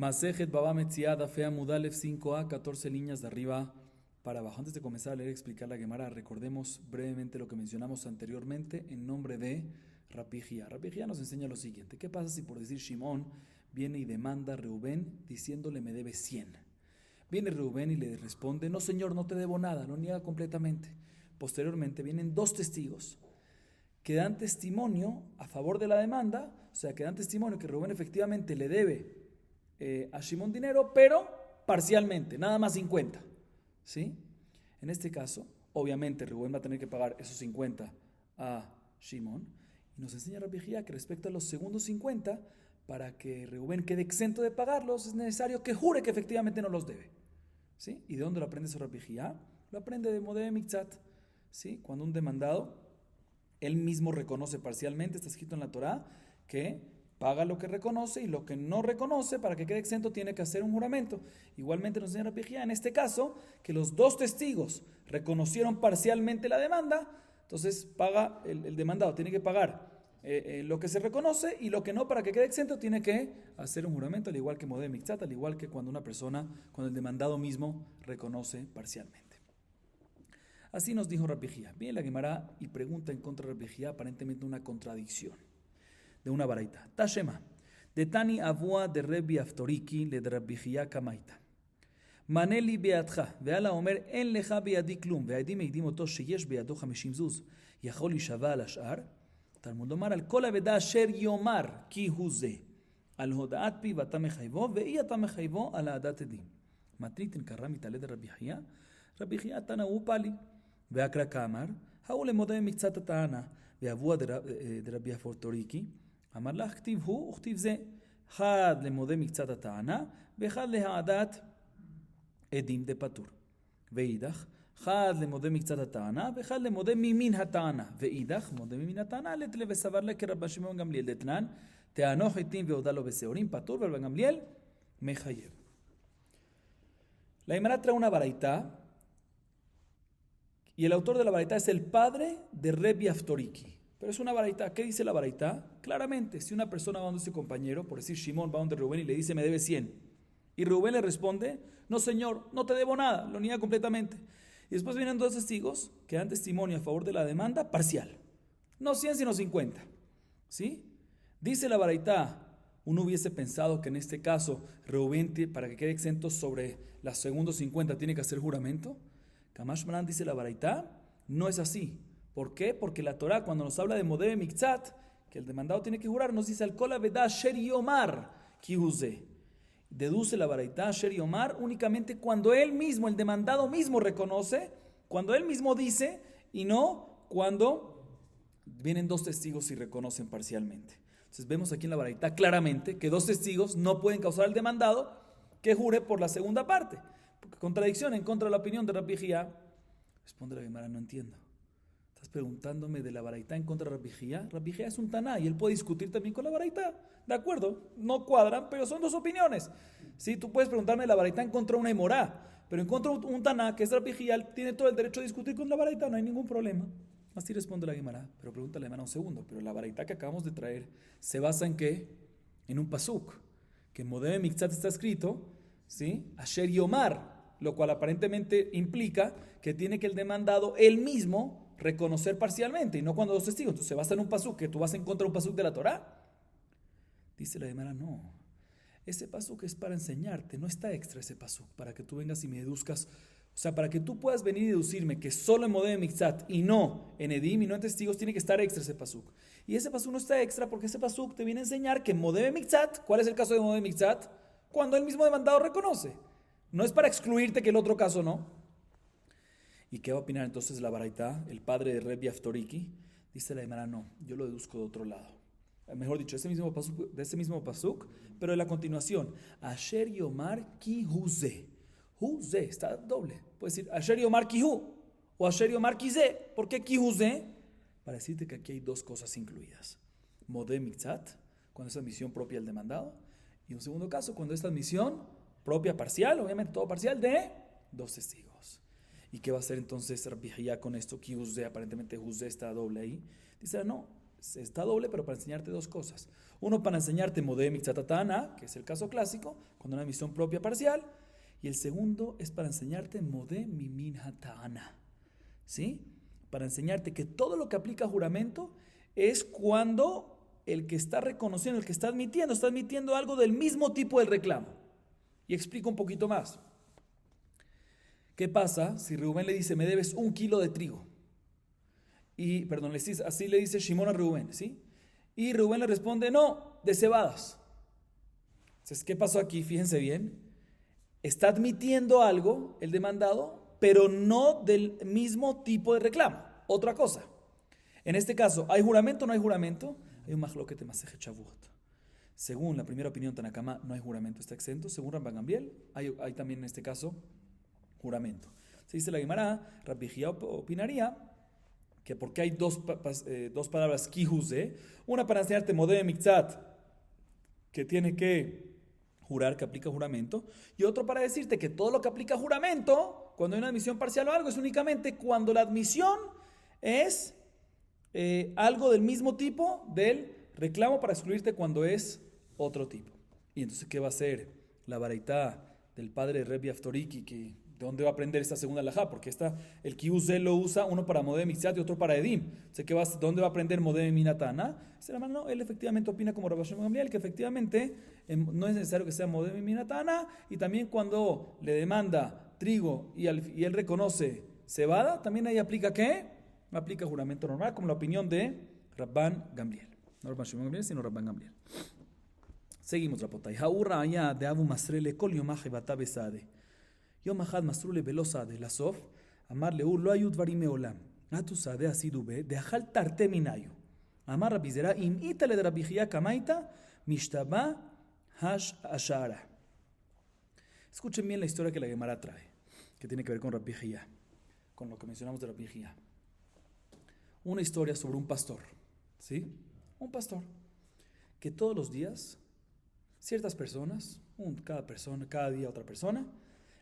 Masejet Baba Metziada, Fea Mudalef 5a, 14 líneas de arriba para abajo. Antes de comenzar a leer y explicar la Gemara, recordemos brevemente lo que mencionamos anteriormente en nombre de Rabbi Hía. Rabbi Hía nos enseña lo siguiente: ¿qué pasa si por decir Shimón viene y demanda a Reubén diciéndole me debe 100? Viene Reubén y le responde: no señor, no te debo nada, lo niega completamente. Posteriormente vienen dos testigos que dan testimonio a favor de la demanda, o sea, que dan testimonio que Reubén efectivamente le debe a Shimón dinero, pero parcialmente, nada más 50, ¿sí? En este caso, obviamente Reubén va a tener que pagar esos 50 a Shimón, y nos enseña Rabbi Hía que respecto a los segundos 50, para que Reubén quede exento de pagarlos, es necesario que jure que efectivamente no los debe, ¿sí? ¿Y de dónde lo aprende eso Rabbi Hía? Lo aprende de Modeh Miktzat, ¿sí? Cuando un demandado, él mismo reconoce parcialmente, está escrito en la Torá, que paga lo que reconoce y lo que no reconoce, para que quede exento, tiene que hacer un juramento. Igualmente nos enseña Rabbi Hía, en este caso, que los dos testigos reconocieron parcialmente la demanda, entonces paga el demandado, tiene que pagar lo que se reconoce, y lo que no, para que quede exento, tiene que hacer un juramento, al igual que Modeh Miktzat, al igual que cuando el demandado mismo reconoce parcialmente. Así nos dijo Rabbi Hía. Viene la Gemara y pregunta en contra de Rabbi Hía, aparentemente una contradicción de una baraita. Tashema, de Tani Avua de Rebbi Aftoriki le de Rabbi Hía Kamaita. Maneli beatcha, veala omer en lecha beadi klum, veadim eidim oto sheyesh beado 50 zuz, yachol yishava al ashar, Talmud lomar al kol aveda asher yomar ki hu ze, al hodaat pi vata mechayvo, ve'i ata mechayvo al haadat edim. Matnitin karra mitale de Rabbi Hía tana upali, veakra kamar, haule modeh miktzat atana, veavua de Rabbi Aftoriki, אמר לה, כתיב הוא וכתיב זה, אחד למודה מקצת הטענה, ואחד להעדת עדים דפטור. ואידך, אחד למודה מקצת הטענה, ואחד למודה ממין הטענה. ואידך, מודה ממין הטענה, לתלה וסבר לה כרבי שמעון גמליאל דתנן, טענו חיטים והודה לו בשעורים, פטור, ורבי גמליאל מחייב. La Gemara trae una baraita, y el autor de la baraita es el padre de Rebbi Aftoriki. Pero es una baraita. ¿Qué dice la baraita? Claramente, si una persona va donde su compañero, por decir Shimón va donde Reubén y le dice me debe 100, y Reubén le responde no señor, no te debo nada, lo niega completamente, y después vienen dos testigos que dan testimonio a favor de la demanda parcial, no 100 sino 50, ¿sí? Dice la baraita, uno hubiese pensado que en este caso Reubén, para que quede exento sobre los segundos 50, tiene que hacer juramento. Kamash Malan dice la baraita, no es así. ¿Por qué? Porque la Torá, cuando nos habla de Modeh Miktzat, que el demandado tiene que jurar, nos dice al kol aveda asher yomar ki hu ze. Deduce la baraita asher yomar únicamente cuando él mismo, el demandado mismo reconoce, cuando él mismo dice, y no cuando vienen dos testigos y reconocen parcialmente. Entonces vemos aquí en la baraita claramente que dos testigos no pueden causar al demandado que jure por la segunda parte. Porque contradicción en contra de la opinión de Rabbi Hía. Responde la Gemara, no entiendo. Estás preguntándome de la baraita en contra de Rabbi Hía. Rabbi Hía es un taná y él puede discutir también con la baraita. De acuerdo, no cuadran, pero son dos opiniones. Sí, tú puedes preguntarme de la baraita en contra de una emorá, pero en contra de un taná, que es Rabbi Hía, él tiene todo el derecho a discutir con la baraita, no hay ningún problema. Así responde la Gemara. Pero pregúntale a la Gemara un segundo. Pero la baraita que acabamos de traer se basa en ¿qué? En un pasuk. Que en Modeh Miktzat está escrito, ¿sí? Asher yomar, lo cual aparentemente implica que tiene que el demandado él mismo reconocer parcialmente, y no cuando dos testigos. Entonces se basa en un pasuk, que tú vas en contra de un pasuk de la Torá. Dice la Gemara, no. Ese pasuk es para enseñarte, no está extra ese pasuk, para que tú vengas y me deduzcas. O sea, para que tú puedas venir y deducirme que solo en Modeh Miktzat y no en Edim y no en testigos tiene que estar extra ese pasuk. Y ese pasuk no está extra porque ese pasuk te viene a enseñar que en Modeh Miktzat, ¿cuál es el caso de Modeh Miktzat? Cuando el mismo demandado reconoce. No es para excluirte que el otro caso no. ¿Y qué va a opinar entonces la baraita, el padre de Rebbi Aftoriki? Dice la Gemara, no, yo lo deduzco de otro lado. Mejor dicho, de ese mismo pasuk, pero de la continuación. Asher yomar ki hu ze. Hu ze, está doble. Puedes decir Asher yomar ki hu o Asher yomar ki ze. ¿Por qué ki hu ze? Para decirte que aquí hay dos cosas incluidas. Modeh Miktzat, cuando es admisión propia del demandado, y un segundo caso, cuando es admisión propia parcial, obviamente todo parcial, de dos testigos. ¿Y qué va a hacer entonces Rabbi Hía con esto? Que Juzé, aparentemente Juzé está doble ahí. Dice, no, Está doble, pero para enseñarte dos cosas. Uno, para enseñarte Modé Mixatatana, que es el caso clásico, cuando una misión propia parcial. Y el segundo es para enseñarte Modé Mimin Hatana. ¿Sí? Para enseñarte que todo lo que aplica juramento es cuando el que está reconociendo, el que está admitiendo algo del mismo tipo del reclamo. Y explico un poquito más. ¿Qué pasa si Reubén le dice, me debes 1 kilo de trigo? Y, perdón, así le dice Shimón a Reubén, ¿sí? Y Reubén le responde, no, de cebadas. Entonces, ¿qué pasó aquí? Fíjense bien. Está admitiendo algo, el demandado, pero no del mismo tipo de reclamo. Otra cosa. En este caso, ¿hay juramento o no hay juramento? Hay un mahloket masejet Shavuot. Según la primera opinión Tanakama, no hay juramento, está exento. Según Rabban Gamliel, hay también en este caso juramento. Se dice la Gemara, Rabbi Hia opinaría que porque hay dos palabras kihuse, una para enseñarte modé mikzat, que tiene que jurar, que aplica juramento, y otro para decirte que todo lo que aplica juramento, cuando hay una admisión parcial o algo, es únicamente cuando la admisión es algo del mismo tipo del reclamo para excluirte cuando es otro tipo. Y entonces, ¿qué va a hacer la baraitá del padre de Rebbe Aftoriki? ¿De dónde va a aprender esta segunda alajá? Porque el kiuse lo usa uno para modé mixat y otro para edim. ¿Dónde va a aprender modé minatana? No, él efectivamente opina como Rabbi Shimon Gamliel, que efectivamente no es necesario que sea modé minatana, y también cuando le demanda trigo y él reconoce cebada, también ahí aplica ¿qué? Aplica juramento normal, como la opinión de Rabban Gamliel. No Rabban Shimon Gamliel, sino Rabban Gamliel. Seguimos, Rapotay. Haurra allá de Abu Masrele kol yomaje batabesade. Yom Ahad Masrule Belosade Lasof, Amar Leur lo ayud varime olam. Atu sade asidube, de Ajal tarte minayu. Amar Rabizera, im itale de Rabijia Kamaita, Mishtaba Hash Ashara. Escuchen bien la historia que la Gemara trae, que tiene que ver con Rabijia, con lo que mencionamos de Rabijia. Una historia sobre un pastor, ¿sí? Un pastor que todos los días, ciertas personas, cada día otra persona,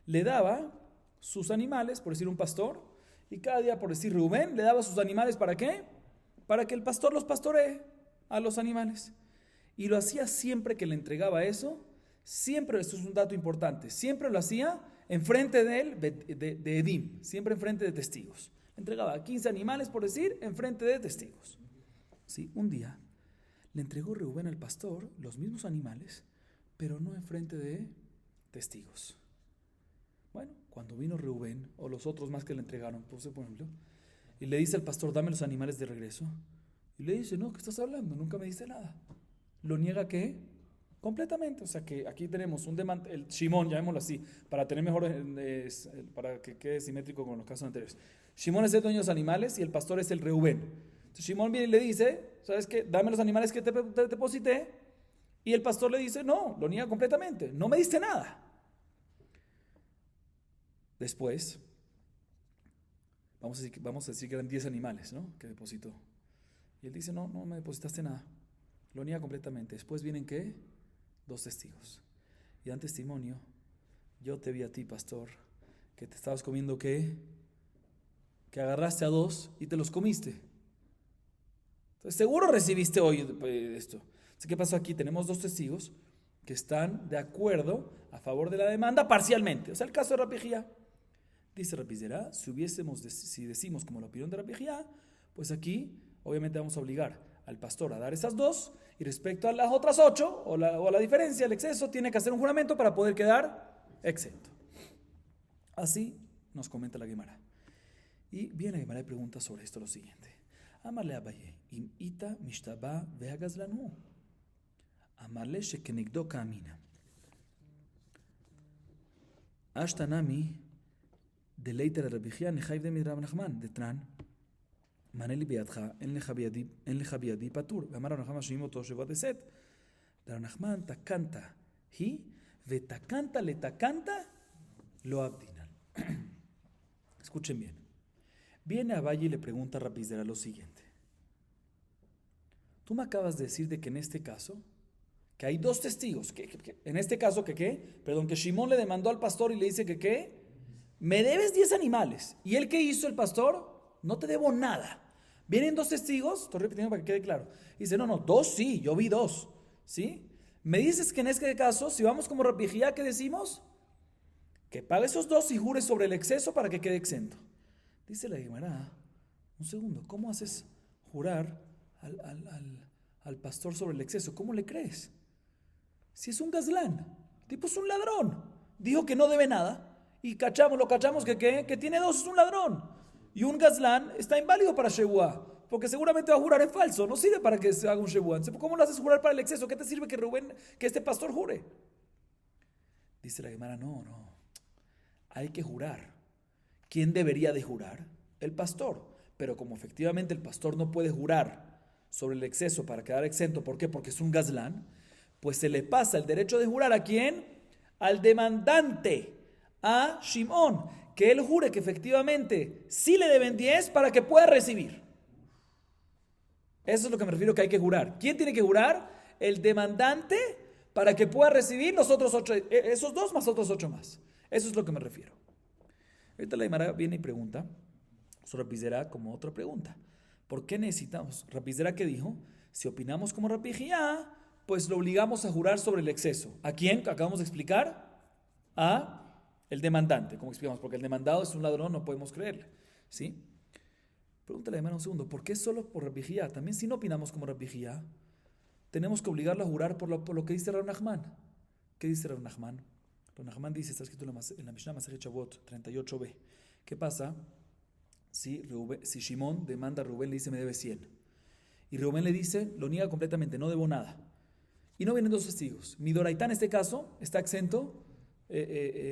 le daba sus animales, por decir un pastor, y cada día, por decir Rubén, le daba sus animales, ¿para qué? Para que el pastor los pastoree a los animales. Y lo hacía siempre que le entregaba eso, siempre, esto es un dato importante, siempre lo hacía enfrente de él, de Edim, siempre enfrente de testigos. Le entregaba 15 animales, por decir, enfrente de testigos. Sí, un día le entregó Rubén al pastor los mismos animales, pero no enfrente de testigos. Bueno, cuando vino Reubén, o los otros más que le entregaron, por ejemplo, y le dice al pastor, dame los animales de regreso, y le dice, no, ¿qué estás hablando? Nunca me diste nada. Lo niega ¿qué? Completamente. O sea que aquí tenemos el Shimón, llamémoslo así, para tener mejor, para que quede simétrico con los casos anteriores. Shimón es el dueño de los animales y el pastor es el Reubén. Entonces Shimón viene y le dice, ¿sabes qué? Dame los animales que te deposité, y el pastor le dice, no, lo niega completamente, no me diste nada. Después, vamos a decir que eran 10 animales, ¿no? Que depositó. Y él dice, no me depositaste nada. Lo niega completamente. Después vienen, ¿qué? 2 testigos. Y dan testimonio, yo te vi a ti, pastor, que te estabas comiendo, ¿qué? Que agarraste a 2 y te los comiste. Entonces, seguro recibiste hoy esto. Entonces, ¿qué pasó aquí? Tenemos 2 testigos que están de acuerdo a favor de la demanda parcialmente. O sea, el caso de Rabijía. Dice Rabizera, si decimos como la opinión de Rabijía, pues aquí obviamente vamos a obligar al pastor a dar esas 2, y respecto a las otras 8, o la diferencia, el exceso, tiene que hacer un juramento para poder quedar exento. Así nos comenta la Gemara. Y viene la Gemara y pregunta sobre esto lo siguiente. Amarle Abaye, im ita mishtaba veagazlanu. Amarle shekenegdo kamina. Ashtanami deleiter Rabijía nejaiv de Rab Nachman, de Tran. Maneli biadja, en leja biadi patur. Amar Rab Nachman shimimo to sheva de set. Rab Nachman takanta hi, vetakanta le takanta lo abdinan. Escuchen bien. Viene Abaye y le pregunta a Rabizera lo siguiente. Tú me acabas de decir de que en este caso, que hay 2 testigos, en este caso que Shimón le demandó al pastor y le dice que me debes 10 animales. ¿Y él qué hizo el pastor? No te debo nada. Vienen dos testigos, estoy repitiendo para que quede claro. Dice, no, 2 sí, yo vi 2. ¿Sí? Me dices que en este caso, si vamos como Rabbi Jía, ¿qué decimos? Que pague esos 2 y jure sobre el exceso para que quede exento. Dice la Gemara, un segundo, ¿cómo haces jurar al pastor sobre el exceso? ¿Cómo le crees? Si es un gazlán, tipo es un ladrón. Dijo que no debe nada y lo cachamos que tiene 2, es un ladrón. Y un gazlán está inválido para Shebuá, porque seguramente va a jurar en falso, no sirve para que se haga un Shebuá. ¿Cómo lo haces jurar para el exceso? ¿Qué te sirve que este pastor jure? Dice la Gemara, no, hay que jurar. ¿Quién debería de jurar? El pastor. Pero como efectivamente el pastor no puede jurar sobre el exceso para quedar exento, ¿por qué? Porque es un gazlán, pues se le pasa el derecho de jurar ¿a quién? Al demandante, a Shimón, que él jure que efectivamente sí le deben 10 para que pueda recibir. Eso es lo que me refiero que hay que jurar. ¿Quién tiene que jurar? El demandante para que pueda recibir los otros 8, esos 2 más otros 8 más. Eso es lo que me refiero. Ahorita la Gemara viene y pregunta, sobre Rabbi Zera como otra pregunta. ¿Por qué necesitamos? Rabbi Zera, ¿qué dijo? Si opinamos como Rabbi Jía, pues lo obligamos a jurar sobre el exceso. ¿A quién? Acabamos de explicar. A el demandante, como explicamos, porque el demandado es un ladrón, no podemos creerle. ¿Sí? Pregúntale a la Gemara un segundo, ¿por qué solo por Rabbi Jía? También si no opinamos como Rabbi Jía, tenemos que obligarlo a jurar por lo que dice Rav Nachman. ¿Qué dice Rav Nachman? Rav Nachman dice, está escrito en la Mishnah Masechet Shavot 38b. ¿Qué pasa si Shimón demanda a Rubén, le dice me debe 100? Y Rubén le dice, lo niega completamente, no debo nada. Y no vienen 2 testigos. Midoraitá en este caso está exento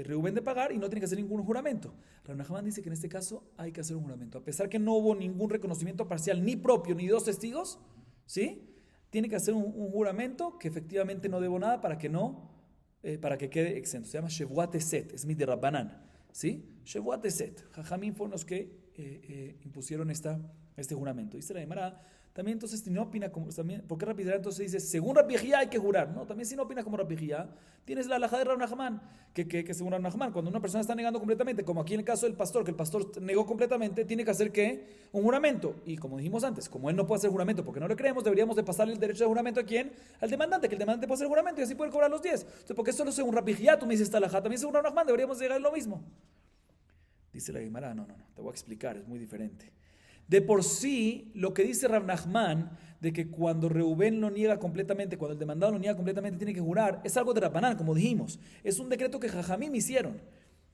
Rubén de pagar y no tiene que hacer ningún juramento. Rav Nachman dice que en este caso hay que hacer un juramento. A pesar que no hubo ningún reconocimiento parcial, ni propio, ni 2 testigos, ¿sí? Tiene que hacer un juramento que efectivamente no debo nada para que quede exento. Se llama Shevuat Eset, es de Rabbanan, ¿sí? Shevuat Eset. Jajamín fueron los que impusieron este juramento. Dice la Gemara, también entonces si no opina como también, ¿por qué Rabbi Zera entonces dice según Rabbi Jía hay que jurar? No, también si no opina como Rabbi Jía, tienes la halajá de Rav Nachman, que según Rav Nachman, cuando una persona está negando completamente, como aquí en el caso del pastor, que el pastor negó completamente, tiene que hacer ¿qué? Un juramento. Y como dijimos antes, como él no puede hacer juramento porque no le creemos, deberíamos de pasarle el derecho de juramento a quién? Al demandante, que el demandante puede hacer juramento y así puede cobrar los 10. Entonces, ¿por qué solo según Rabbi Jía tú me dices esta halajá? También según Rav Nachman deberíamos llegar a lo mismo. Dice la Gemara, no, te voy a explicar, es muy diferente. De por sí, lo que dice Rav Nachman, de que cuando Reubén lo niega completamente, cuando el demandado lo niega completamente, tiene que jurar, es algo de Rabbanán, como dijimos. Es un decreto que Jajamim hicieron.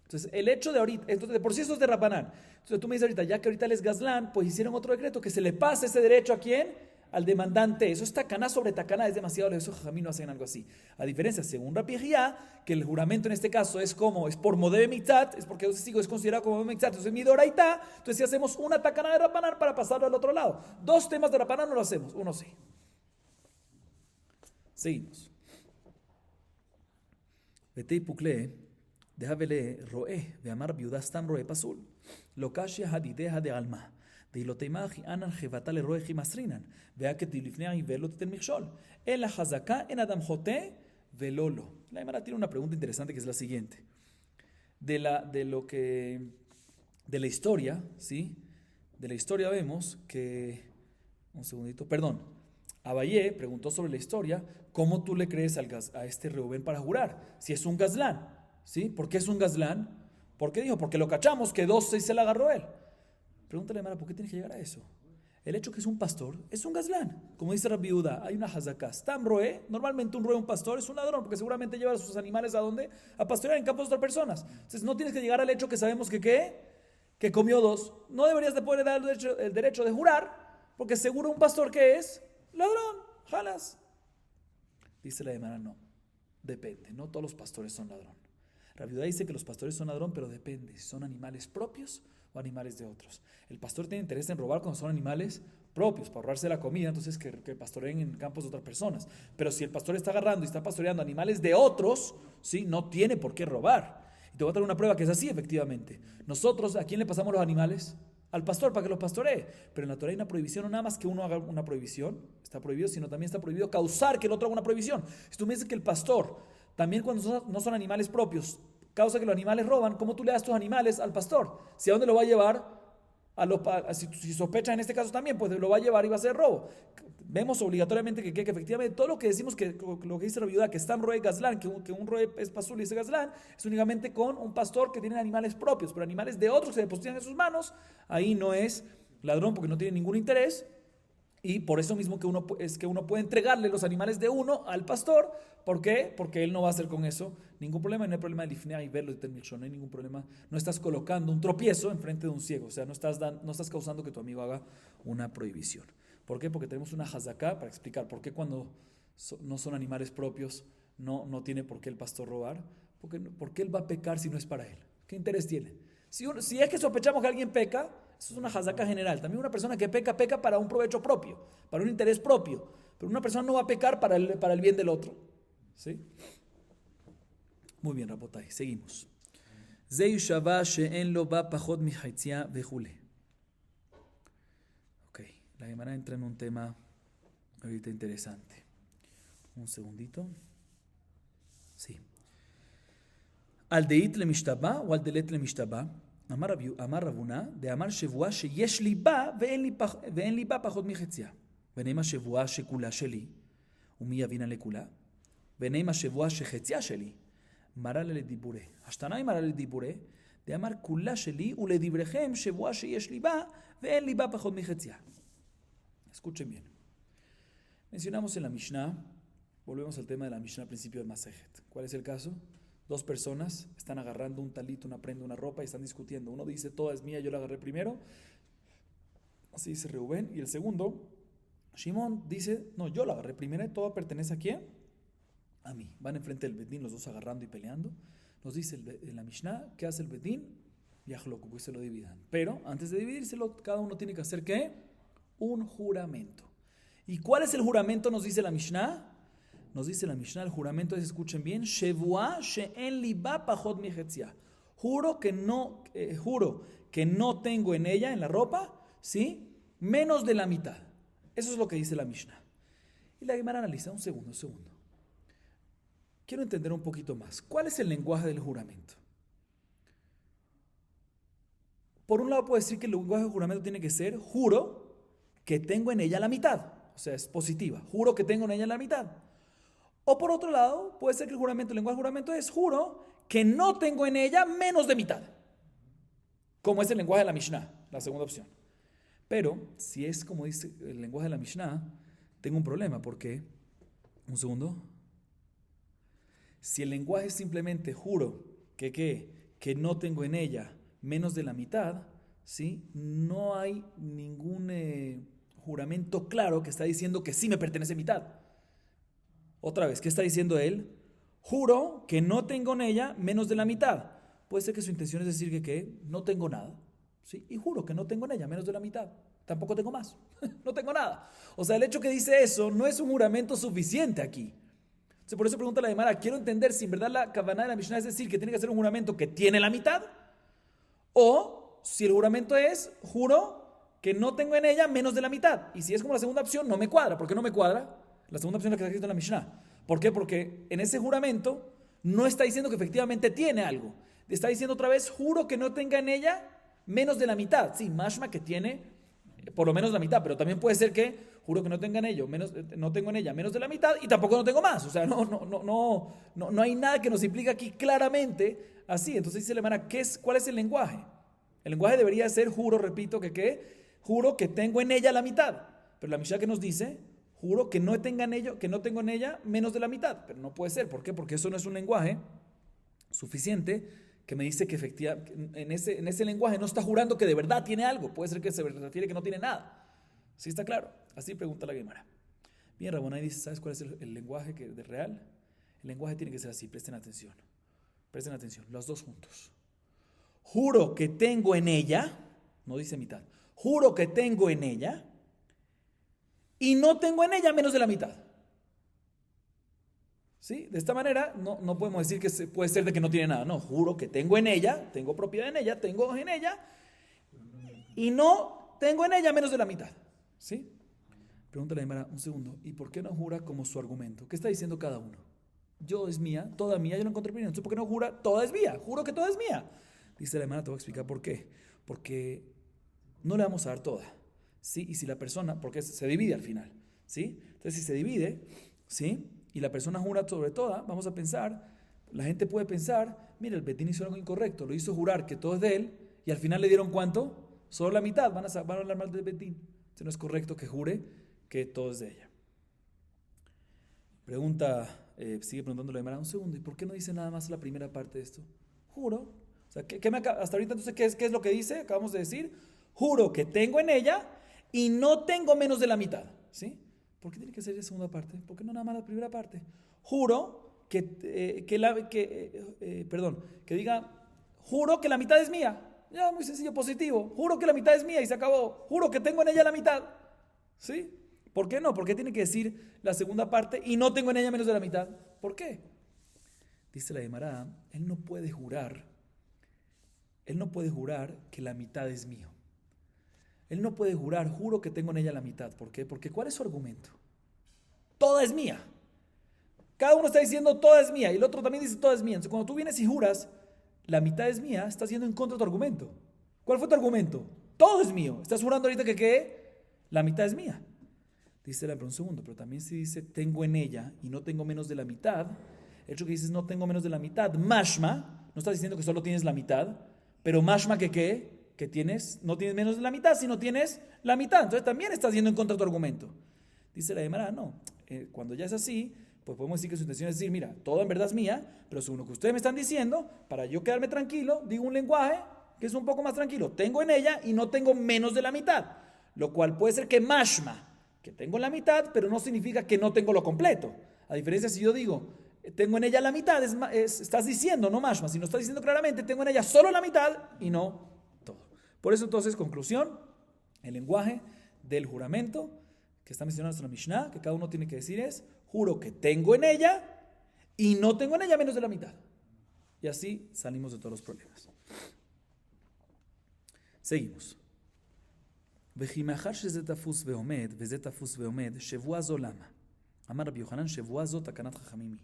Entonces, el hecho de ahorita, entonces de por sí eso es de Rabbanán. Entonces tú me dices ahorita, ya que ahorita él es Gazlán, pues hicieron otro decreto que se le pase ese derecho ¿a quién? Al demandante. Eso es tacaná sobre tacaná, es demasiado lejos. Eso Jajamim no hacen algo así. A diferencia, según Rabbi Jía, que el juramento en este caso es por modebe mitzat, es porque es considerado como modebe mitzat, entonces midoraitá, entonces si hacemos una tacaná de Rabbanán para pasarlo al otro lado. 2 temas de Rabbanán no lo hacemos, uno sí. Seguimos. Vetei pukle, déjavele roe, de amar viudastam roe pasul. Lokashia hadideja de alma. דהילותימך אנן חבטה לרועכי מסרינן, והקתי לפני העיוור תתן מכשול. אלא חזקה אין אדם חוטא ולא לו. La Gemara tiene una pregunta interesante que es la siguiente. De la historia, ¿sí? De la historia vemos que... Un segundito, perdón. Abayé preguntó sobre la historia, ¿cómo tú le crees a este Reubén para jurar? Si es un gazlán, ¿sí? ¿Por qué es un gazlán? ¿Por qué dijo? Porque lo cachamos que 2 se la agarró él. Pregúntale a Mara, ¿por qué tiene que llegar a eso? El hecho que es un pastor es un gazlán. Como dice Rabbi Yehuda, hay una hazaká. Stam roe, normalmente un pastor es un ladrón, porque seguramente lleva a sus animales ¿a dónde? A pastorear en campos de otras personas. Entonces no tienes que llegar al hecho que sabemos que comió 2. No deberías de poder dar el derecho de jurar, porque seguro un pastor que es ladrón, jalas. Dice la Gemara, no, depende, no todos los pastores son ladrón. Rabbi Yehuda dice que los pastores son ladrón, pero depende si son animales propios o animales de otros. El pastor tiene interés en robar cuando son animales propios, para ahorrarse la comida, entonces que pastoreen en campos de otras personas. Pero si el pastor está agarrando y está pastoreando animales de otros, ¿sí? No tiene por qué robar. Y te voy a traer una prueba que es así, efectivamente. Nosotros, ¿a quién le pasamos los animales? Al pastor, para que los pastoree. Pero en la Torah hay una prohibición, no nada más que uno haga una prohibición, está prohibido, sino también está prohibido causar que el otro haga una prohibición. Si tú me dices que el pastor, también cuando no son animales propios, causa que los animales roban, ¿cómo tú le das tus animales al pastor? ¿Si a dónde lo va a llevar? Si sospecha en este caso también, pues lo va a llevar y va a ser robo. Vemos obligatoriamente que efectivamente todo lo que decimos, que lo que dice la viuda, que Stam Roe Gazlán, que un Roe es Pasul y ese Gazlán, es únicamente con un pastor que tiene animales propios, pero animales de otros que se depositan en sus manos, ahí no es ladrón porque no tiene ningún interés. Y por eso mismo que uno puede entregarle los animales de uno al pastor. ¿Por qué? Porque él no va a hacer con eso ningún problema. No hay problema de lifnea y verlo de termichón. No hay ningún problema. No estás colocando un tropiezo enfrente de un ciego. O sea, no estás causando que tu amigo haga una prohibición. ¿Por qué? Porque tenemos una hazaká para explicar por qué cuando no son animales propios no tiene por qué el pastor robar. ¿Por qué él va a pecar si no es para él? ¿Qué interés tiene? Si es que sospechamos que alguien peca, eso es una hazaká general. También una persona que peca para un provecho propio, para un interés propio. Pero una persona no va a pecar para el bien del otro. ¿Sí? Muy bien, Rabotai, seguimos. Ok, la Gemara entra en un tema ahorita interesante. Un segundito. Sí. Al deit le mishtaba o al delet le mishtaba. אמר רבונה, דאמר שבועה שיש לי בה ואין לי בה פחות מחציה. ונאמר שבועה שכולה שלי, ומי יבינה לכולה? ונאמר שבועה שחציה שלי, מרא לה לדיבורי. השתנאי מרא לדיבורי, דאמר כולה שלי, ולדבריכם שבועה שיש לי בה ואין לי בה פחות מחציה. Escuchen bien. Mencionamos en la Mishnah, volvemos al tema de la Mishnah al principio del Masejet. ¿Cuál es el caso? Dos personas están agarrando un talito, una prenda, una ropa y están discutiendo. Uno dice, toda es mía, yo la agarré primero. Así dice Reubén. Y el segundo, Shimón, dice, no, yo la agarré primero. ¿Todo pertenece a quién? A mí. Van enfrente del Bedín, los dos agarrando y peleando. Nos dice en la Mishnah, ¿qué hace el Bedín? Yajloku, pues se lo dividan. Pero antes de dividírselo, cada uno tiene que hacer ¿qué? Un juramento. ¿Y cuál es el juramento? Nos dice la Mishnah. Nos dice la Mishnah, el juramento es, escuchen bien, Shevuah she'en liba pachot michetzia. Juro que no tengo en ella, en la ropa, ¿sí? Menos de la mitad. Eso es lo que dice la Mishnah. Y la Gemara analiza, un segundo. Quiero entender un poquito más. ¿Cuál es el lenguaje del juramento? Por un lado puedo decir que el lenguaje del juramento tiene que ser, juro que tengo en ella la mitad. O sea, es positiva. Juro que tengo en ella la mitad. O por otro lado, puede ser que el lenguaje del juramento es, juro que no tengo en ella menos de mitad. Como es el lenguaje de la Mishnah, la segunda opción. Pero, si es como dice el lenguaje de la Mishnah, tengo un problema, porque, un segundo, si el lenguaje es simplemente, juro que no tengo en ella menos de la mitad, ¿sí? No hay ningún juramento claro que está diciendo que sí me pertenece mitad. Otra vez, ¿qué está diciendo él? Juro que no tengo en ella menos de la mitad. Puede ser que su intención es decir que no tengo nada, ¿sí? Y juro que no tengo en ella menos de la mitad. Tampoco tengo más. No tengo nada. O sea, el hecho que dice eso no es un juramento suficiente aquí. Entonces, por eso pregunta la Gemara, quiero entender si en verdad la Kavaná de la Mishnah es decir que tiene que ser un juramento que tiene la mitad, o si el juramento es, juro que no tengo en ella menos de la mitad. Y si es como la segunda opción, no me cuadra. ¿Por qué no me cuadra? La segunda opción es la que está escrito en la Mishnah. ¿Por qué? Porque en ese juramento no está diciendo que efectivamente tiene algo. Está diciendo otra vez, juro que no tenga en ella menos de la mitad. Sí, mashma que tiene por lo menos la mitad, pero también puede ser que juro que no tenga en ello, no tengo en ella menos de la mitad y tampoco no tengo más. O sea, no hay nada que nos implique aquí claramente así. Entonces dice la hermana, ¿cuál es el lenguaje? El lenguaje debería ser, juro, repito, juro que tengo en ella la mitad. Pero la Mishnah que nos dice, juro que no tengo en ella menos de la mitad. Pero no puede ser. ¿Por qué? Porque eso no es un lenguaje suficiente que me dice que efectivamente en ese lenguaje no está jurando que de verdad tiene algo. Puede ser que se refiere que no tiene nada. ¿Sí está claro? Así pregunta la Gemara. Bien, Rabonai dice, ¿sabes cuál es el lenguaje de real? El lenguaje tiene que ser así, presten atención. Presten atención, los dos juntos. Juro que tengo en ella, no dice mitad, juro que tengo en ella y no tengo en ella menos de la mitad. ¿Sí? De esta manera no podemos decir que puede ser de que no tiene nada. No, juro que tengo en ella, tengo propiedad en ella, tengo en ella y no tengo en ella menos de la mitad. ¿Sí? Pregúntale a Gemara un segundo. ¿Y por qué no jura como su argumento? ¿Qué está diciendo cada uno? Yo es mía, toda mía, yo no encontré opinión. Entonces, ¿por qué no jura toda es mía? Juro que toda es mía. Dice la Gemara, te voy a explicar por qué. Porque no le vamos a dar toda, ¿sí? Y si la persona, porque se divide al final, ¿sí? Entonces, si se divide, ¿sí? Y la persona jura sobre toda, vamos a pensar, la gente puede pensar, mira, el Betín hizo algo incorrecto, lo hizo jurar que todo es de él, y al final le dieron ¿cuánto? Solo la mitad, van a hablar mal del Betín. Entonces no es correcto que jure que todo es de ella. Sigue preguntando la Gemara, un segundo, ¿y por qué no dice nada más la primera parte de esto? Juro. O sea, hasta ahorita entonces, ¿qué es lo que dice? Acabamos de decir, juro que tengo en ella y no tengo menos de la mitad. ¿Sí? ¿Por qué tiene que ser la segunda parte? ¿Por qué no nada más la primera parte? Juro que diga, juro que la mitad es mía. Ya, muy sencillo, positivo. Juro que la mitad es mía y se acabó. Juro que tengo en ella la mitad. ¿Sí? ¿Por qué no? ¿Por qué tiene que decir la segunda parte y no tengo en ella menos de la mitad? ¿Por qué? Dice la Gemara, él no puede jurar que la mitad es mío. Él no puede jurar, juro que tengo en ella la mitad. ¿Por qué? Porque ¿cuál es su argumento? Toda es mía. Cada uno está diciendo toda es mía y el otro también dice toda es mía. Entonces cuando tú vienes y juras, la mitad es mía, estás yendo en contra de tu argumento. ¿Cuál fue tu argumento? Todo es mío. Estás jurando ahorita que ¿qué? La mitad es mía. Dice un segundo, pero también si dice tengo en ella y no tengo menos de la mitad, el hecho que dices no tengo menos de la mitad, mashma, no estás diciendo que solo tienes la mitad, pero mashma que ¿qué? Que no tienes menos de la mitad, sino tienes la mitad. Entonces también estás yendo en contra de tu argumento. Dice la Gemara, no, cuando ya es así, pues podemos decir que su intención es decir, mira, todo en verdad es mía, pero según lo que ustedes me están diciendo, para yo quedarme tranquilo, digo un lenguaje que es un poco más tranquilo. Tengo en ella y no tengo menos de la mitad, lo cual puede ser que mashma, que tengo la mitad, pero no significa que no tengo lo completo. A diferencia si yo digo, tengo en ella la mitad, estás diciendo, no mashma, sino estás diciendo claramente, tengo en ella solo la mitad y no todo. Por eso entonces, conclusión, el lenguaje del juramento que está mencionando nuestra Mishnah, que cada uno tiene que decir es, juro que tengo en ella y no tengo en ella menos de la mitad. Y así salimos de todos los problemas. Seguimos. וכי שזה תפוס ועומד, וזה תפוס ועומד, שבוע זו למה? אמר רבי יוחנן, שבוע זו תקנת חכמים היא,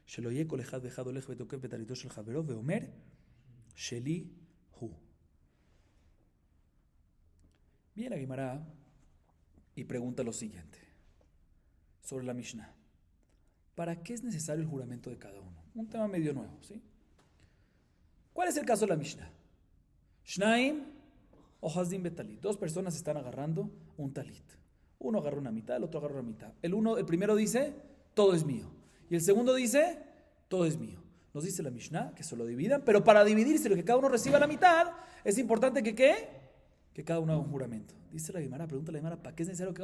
שלא יהיה כל אחד ואחד הולך ותוקף בטליתו של חברו, ואומר, שלי הוא. Viene la Gemara y pregunta lo siguiente, sobre la Mishnah. ¿Para qué es necesario el juramento de cada uno? Un tema medio nuevo, ¿sí? ¿Cuál es el caso de la Mishnah? Shnaim o Hazdim betalit. Dos personas están agarrando un talit. Uno agarra una mitad, el otro agarra una mitad. El primero dice, todo es mío. Y el segundo dice, todo es mío. Nos dice la Mishnah que se lo dividan, pero para dividirse, lo que cada uno reciba la mitad, es importante que ¿qué? Que cada uno haga un juramento. Dice la Gemara, pregunta la Gemara, ¿para qué es necesario que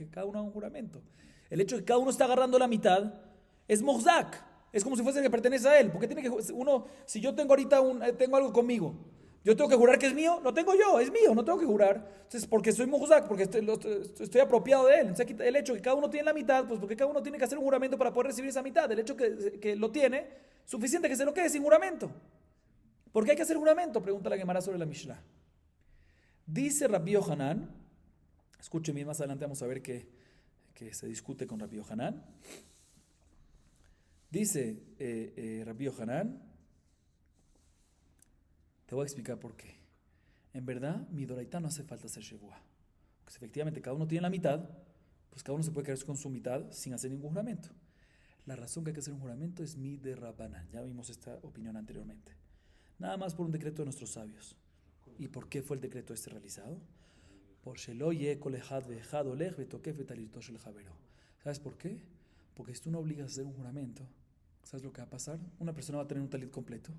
cada uno haga un juramento? El hecho de que cada uno está agarrando la mitad es mohzak. Es como si fuese que pertenece a él. ¿Por qué tiene que si yo tengo ahorita tengo algo conmigo, yo tengo que jurar que es mío? Lo tengo yo, es mío, no tengo que jurar. Entonces, porque soy mohzak, porque estoy apropiado de él. Entonces, el hecho de que cada uno tiene la mitad, pues porque cada uno tiene que hacer un juramento para poder recibir esa mitad. El hecho que lo tiene, suficiente que se lo quede sin juramento. ¿Por qué hay que hacer juramento? Pregunta la Gemara sobre la Mishnah. Dice Rabbi Yohanan, escuchen bien, más adelante vamos a ver que se discute con Rabbi Yohanan. Dice Rabbi Yohanan, te voy a explicar por qué. En verdad, mi doraita no hace falta hacer Shevuah. Porque si efectivamente cada uno tiene la mitad, pues cada uno se puede quedar con su mitad sin hacer ningún juramento. La razón que hay que hacer un juramento es mi de Rabbanan. Ya vimos esta opinión anteriormente. Nada más por un decreto de nuestros sabios. ¿Y por qué fue el decreto este realizado? Por ¿Sabes por qué? Porque si tú no obligas a hacer un juramento, ¿sabes lo que va a pasar? Una persona va a tener un talit completo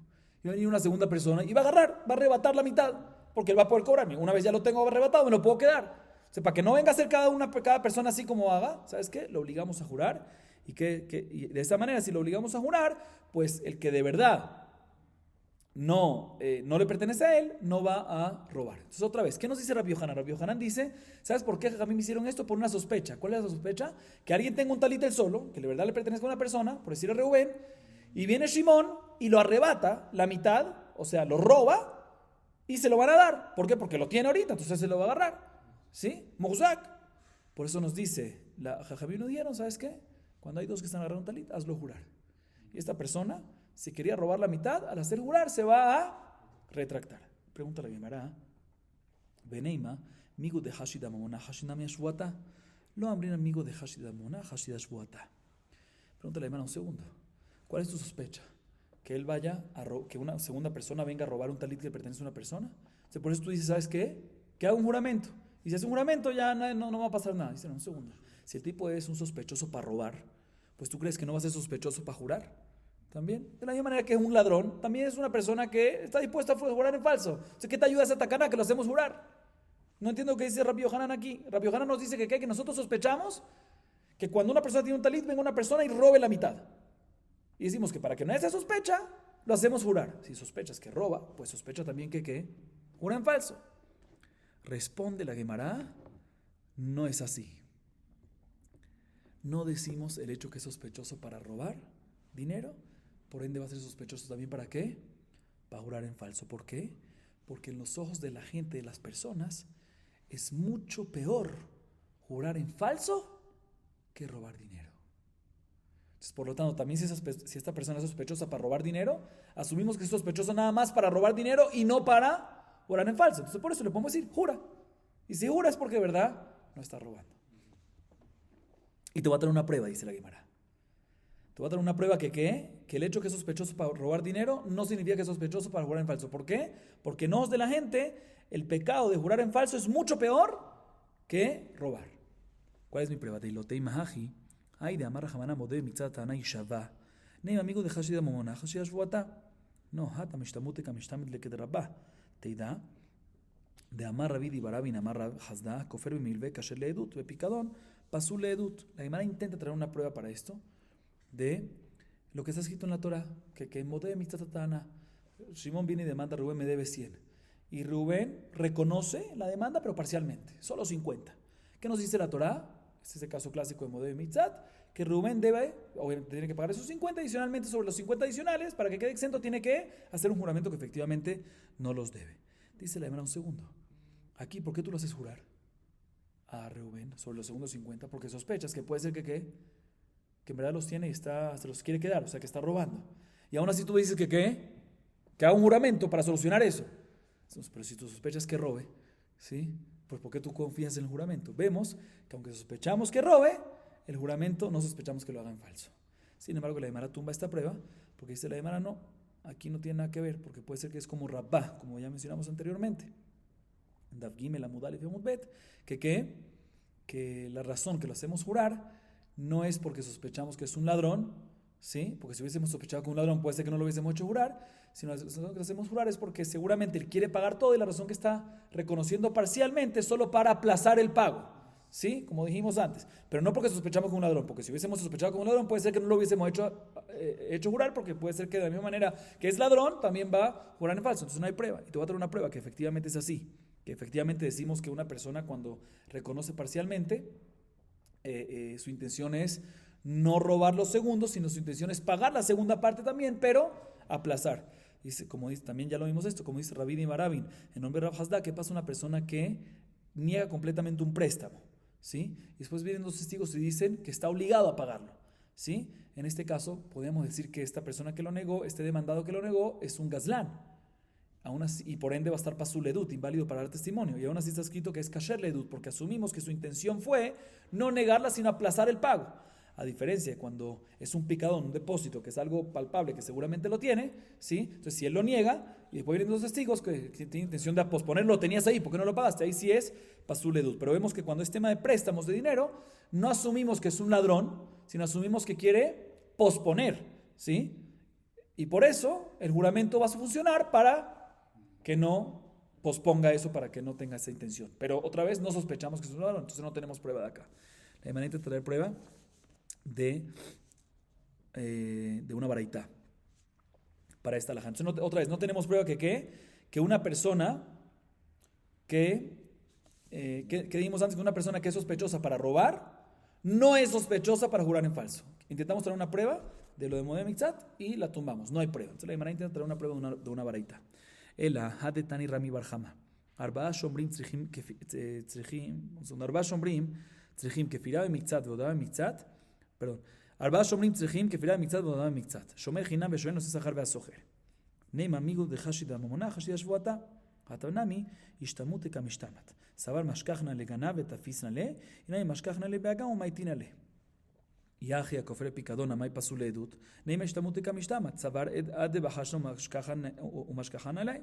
y va a venir una segunda persona y va a arrebatar la mitad, porque él va a poder cobrarme. Una vez ya lo tengo arrebatado, me lo puedo quedar. O sea, para que no venga a ser cada persona así como haga, ¿sabes qué? Lo obligamos a jurar y de esta manera, si lo obligamos a jurar, pues el que de verdad no le pertenece a él, no va a robar. Entonces otra vez, ¿qué nos dice Rabbi Yohanan? Rabbi Yohanan dice, ¿sabes por qué a mí me hicieron esto? Por una sospecha. ¿Cuál es la sospecha? Que alguien tenga un talit él solo, que de verdad le pertenezca a una persona, por decir a Reubén, y viene Shimón y lo arrebata la mitad, o sea, lo roba y se lo van a dar. ¿Por qué? Porque lo tiene ahorita, entonces se lo va a agarrar. ¿Sí? Mohzak. Por eso nos dice, la Jajamim nos dieron, ¿sabes qué? Cuando hay dos que están agarrando un talit, hazlo jurar. Y esta persona, si quería robar la mitad, al hacer jurar se va a retractar. Pregunta la Gemara, Veneima, amigo de Hashida Mamona, Hashinami Ashwata. Lo ambrin amigo de Hashida Mamona, Hashida Ashwata. Pregúntale a la un segundo. ¿Cuál es tu sospecha? ¿Que él vaya que una segunda persona venga a robar un talit que pertenece a una persona? O sea, por eso tú dices, ¿sabes qué? Que haga un juramento. Y si hace un juramento ya no va a pasar nada. Dice, no, un segundo. Si el tipo es un sospechoso para robar, pues tú crees que no va a ser sospechoso para jurar. También. De la misma manera que es un ladrón, también es una persona que está dispuesta a jurar en falso. O sea, ¿qué te ayuda a esa tacana que lo hacemos jurar? No entiendo qué dice Rabbi Yohanan aquí. Rabbi Yohanan nos dice que nosotros sospechamos que cuando una persona tiene un talit, venga una persona y robe la mitad. Y decimos que para que no haya esa sospecha, lo hacemos jurar. Si sospechas que roba, pues sospecha también que jura en falso. Responde la Gemara, no es así. No decimos el hecho que es sospechoso para robar dinero, por ende va a ser sospechoso también para ¿qué? Para jurar en falso. ¿Por qué? Porque en los ojos de la gente, de las personas, es mucho peor jurar en falso que robar dinero. Entonces, por lo tanto, también si esta persona es sospechosa para robar dinero, asumimos que es sospechoso nada más para robar dinero y no para jurar en falso. Entonces, por eso le podemos decir, jura. Y si jura es porque de verdad no está robando. Y te voy a traer una prueba, dice la Gemara. Te voy a traer una prueba que el hecho que es sospechoso para robar dinero no significa que es sospechoso para jurar en falso. ¿Por qué? Porque en ojos de la gente, el pecado de jurar en falso es mucho peor que robar. ¿Cuál es mi prueba? Teilotei mahaji. Ay, de amar jamana mode mitzat anay shava. Neim amigo de hashida momona, hashida shvuata. No, hata mishtamute kamishtamit leket rabba. Teida. De amar rabbi di barabin amar hasda, kofer bimilve kasher leedut, bepicadón, pasul leedut. La Gemara intenta traer una prueba para esto de lo que está escrito en la Torah, que mode mitzat ana. Shimon viene y demanda, Rubén me debe 100. Y Rubén reconoce la demanda, pero parcialmente, solo 50. ¿Qué nos dice la Torah? Este es el caso clásico de Modeh Mitzat, que Rubén debe, obviamente tiene que pagar esos 50 adicionalmente sobre los 50 adicionales, para que quede exento tiene que hacer un juramento que efectivamente no los debe. Dice la Gemara un segundo. Aquí, ¿por qué tú lo haces jurar a Rubén sobre los segundos 50? Porque sospechas que puede ser que en verdad los tiene y se los quiere quedar, o sea que está robando. Y aún así tú dices que haga un juramento para solucionar eso. Entonces, pero si tú sospechas que robe, ¿sí? Pues ¿por qué tú confías en el juramento? Vemos que aunque sospechamos que robe, el juramento no sospechamos que lo haga en falso. Sin embargo, la Gemara tumba esta prueba, porque dice la Gemara no, aquí no tiene nada que ver, porque puede ser que es como Rabbá, como ya mencionamos anteriormente. Dav Gimel Amud Aleph Amud Bet, que la razón que lo hacemos jurar no es porque sospechamos que es un ladrón, ¿sí? Porque si hubiésemos sospechado que un ladrón puede ser que no lo hubiésemos hecho jurar, sino la razón que hacemos jurar es porque seguramente él quiere pagar todo y la razón que está reconociendo parcialmente es solo para aplazar el pago, ¿sí? Como dijimos antes, pero no porque sospechamos que un ladrón, porque si hubiésemos sospechado que un ladrón puede ser que no lo hubiésemos hecho jurar, porque puede ser que de la misma manera que es ladrón también va a jurar en falso, entonces no hay prueba. Y te voy a traer una prueba que efectivamente es así, que efectivamente decimos que una persona cuando reconoce parcialmente, su intención es no robar los segundos, sino su intención es pagar la segunda parte también, pero aplazar. Dice, como dice, también ya lo vimos esto, como dice Rabbi Di Barabin, en nombre de Rav Hasda, ¿qué pasa una persona que niega completamente un préstamo? ¿Sí? Y después vienen dos testigos y dicen que está obligado a pagarlo. ¿Sí? En este caso, podemos decir que esta persona que lo negó, este demandado que lo negó, es un gazlán. Aún así, y por ende va a estar pasul ledut, inválido para dar testimonio. Y aún así está escrito que es kasher ledut, porque asumimos que su intención fue no negarla, sino aplazar el pago. A diferencia de cuando es un picadón, un depósito, que es algo palpable, que seguramente lo tiene, ¿sí? Entonces, si él lo niega, y después vienen dos testigos que tienen intención de posponerlo, lo tenías ahí, ¿por qué no lo pagaste? Ahí sí es pasul ledut. Pero vemos que cuando es tema de préstamos de dinero, no asumimos que es un ladrón, sino asumimos que quiere posponer, ¿sí? Y por eso el juramento va a funcionar para que no posponga eso, para que no tenga esa intención. Pero otra vez no sospechamos que es un ladrón, entonces no tenemos prueba de acá. La manera de traer prueba de una baraitá para esta alajá. Entonces, otra vez, no tenemos prueba que una persona que dijimos antes, que una persona que es sospechosa para robar, no es sospechosa para jurar en falso. Intentamos traer una prueba de lo de Modeh Mitzat y la tumbamos, no hay prueba. Entonces la Gemara intenta traer una prueba de una baraitá. Ela, hadetani Rami Barjama. Arba'a shomrim tzrichim kefirah b'mitzat v'odah b'mitzat. Perdón. Arba'a shomrim tzrichim kefirah b'mitzat v'odah b'mitzat. Shomer chinam v'shoen nose sachar ve'asocher. Neim amigo de Hashida Mamona, Hashida Shvuata. Hatanami, ishtamute kamishtamat. Sabar mashkachna le ganav etafisna le, inay mashkachna le beagam o maitina le. Yahi a kofre picadona mai pasule edut, neime ishtamute kamishtamat. Sabar ed ade bahashno mashkachan o mashkachan alay.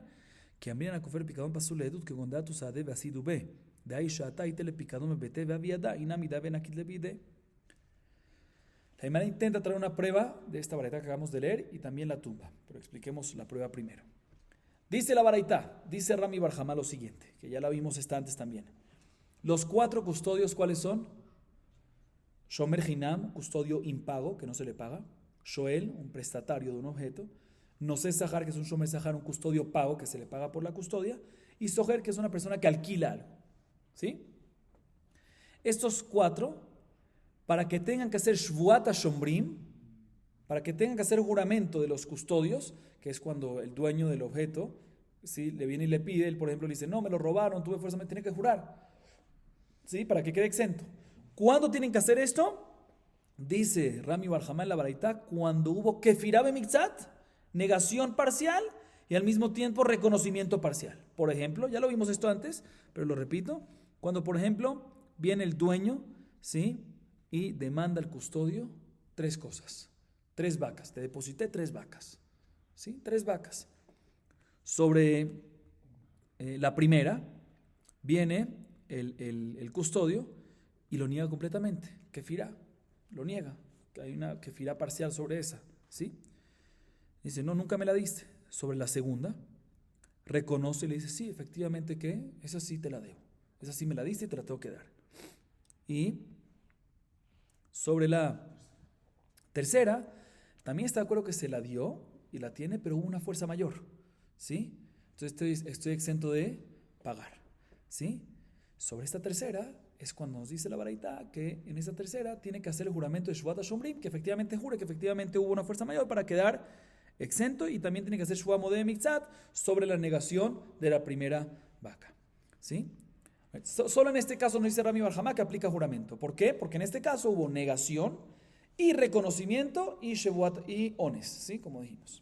Que ambian a kofre picadón pasule edut, que gondatu sade vasidu be. De ahí shata itele picadón me bete veaviada, inami da ben akit lebide. La Gemara intenta traer una prueba de esta baraita que acabamos de leer y también la tumba, pero expliquemos la prueba primero. Dice la baraita, dice Rami Bar Jamá lo siguiente, que ya la vimos esta antes también. Los 4 custodios, ¿cuáles son? Shomer Hinam, custodio impago, que no se le paga. Shoel, un prestatario de un objeto. Nosé Sahar, que es un Shomer Sahar, un custodio pago, que se le paga por la custodia. Y Soher, que es una persona que alquila algo. ¿Sí? Estos 4, para que tengan que hacer Shvuat HaShomrim, para que tengan que hacer juramento de los custodios, que es cuando el dueño del objeto, ¿sí?, le viene y le pide, él por ejemplo le dice, no, me lo robaron, tuve fuerza, me tiene que jurar, ¿sí?, para que quede exento. ¿Cuándo tienen que hacer esto? Dice Rami Bar Jamá en la baraita, cuando hubo kefirá bemiktzat, negación parcial, y al mismo tiempo reconocimiento parcial. Por ejemplo, ya lo vimos esto antes, pero lo repito, cuando por ejemplo viene el dueño, ¿sí?, y demanda al custodio 3 cosas. 3 vacas, te deposité 3 vacas, ¿sí? 3 vacas. Sobre la primera, viene el custodio y lo niega completamente. Kefirá, lo niega. Hay una kefirá parcial sobre esa, ¿sí? Dice, no, nunca me la diste. Sobre la segunda, reconoce y le dice, sí, efectivamente que esa sí te la debo. Esa sí me la diste y te la tengo que dar. Y sobre la tercera, también está de acuerdo que se la dio y la tiene, pero hubo una fuerza mayor, ¿sí? Entonces estoy exento de pagar, ¿sí? Sobre esta tercera es cuando nos dice la baraita que en esta tercera tiene que hacer el juramento de Shvuat HaShomrim, que efectivamente jure que efectivamente hubo una fuerza mayor para quedar exento, y también tiene que hacer Shvuat Modeh Miktzat sobre la negación de la primera vaca, ¿sí? Solo en este caso no dice Rami Bar Jamá que aplica juramento. ¿Por qué? Porque en este caso hubo negación y reconocimiento y Shevuat y ones, ¿sí? Como dijimos.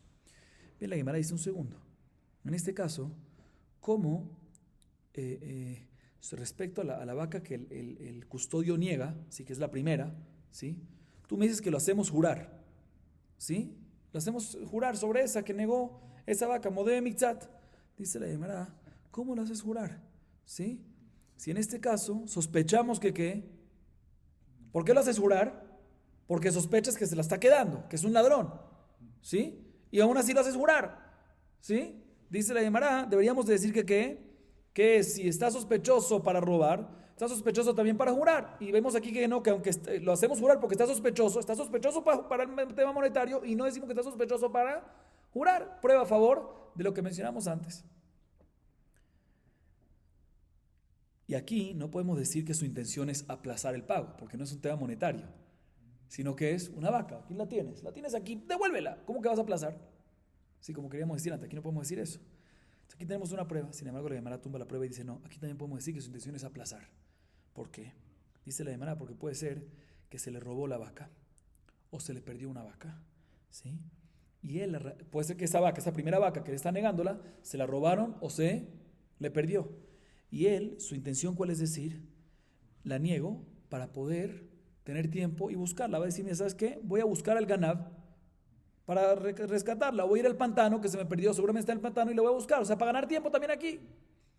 Bien, la Gemara dice un segundo. En este caso, ¿cómo respecto a la vaca que el custodio niega, ¿sí?, que es la primera, ¿sí?, tú me dices que lo hacemos jurar, ¿sí? Lo hacemos jurar sobre esa que negó esa vaca, Modeh Miktzat. Dice la Gemara, ¿cómo lo haces jurar? ¿Sí? Si en este caso sospechamos que ¿qué? ¿Por qué lo haces jurar? Porque sospechas que se la está quedando, que es un ladrón, ¿sí? Y aún así lo haces jurar, ¿sí? Dice la Gemara, deberíamos de decir que ¿qué? Que si está sospechoso para robar, está sospechoso también para jurar. Y vemos aquí que no, que aunque lo hacemos jurar porque está sospechoso para el tema monetario, y no decimos que está sospechoso para jurar. Prueba a favor de lo que mencionamos antes. Y aquí no podemos decir que su intención es aplazar el pago, porque no es un tema monetario, sino que es una vaca. Aquí la tienes aquí, devuélvela. ¿Cómo que vas a aplazar? Sí, como queríamos decir antes, aquí no podemos decir eso. Entonces aquí tenemos una prueba, sin embargo la Gemara tumba la prueba y dice, no, aquí también podemos decir que su intención es aplazar. ¿Por qué? Dice la Gemara, porque puede ser que se le robó la vaca, o se le perdió una vaca, ¿sí? Y él, puede ser que esa vaca, esa primera vaca que le está negándola, se la robaron o se le perdió. Y él, su intención, ¿cuál es decir? La niego para poder tener tiempo y buscarla. Va a decir, mira, ¿sabes qué? Voy a buscar al ganab para rescatarla. Voy a ir al pantano que se me perdió, seguramente está en el pantano, y la voy a buscar. O sea, para ganar tiempo también aquí.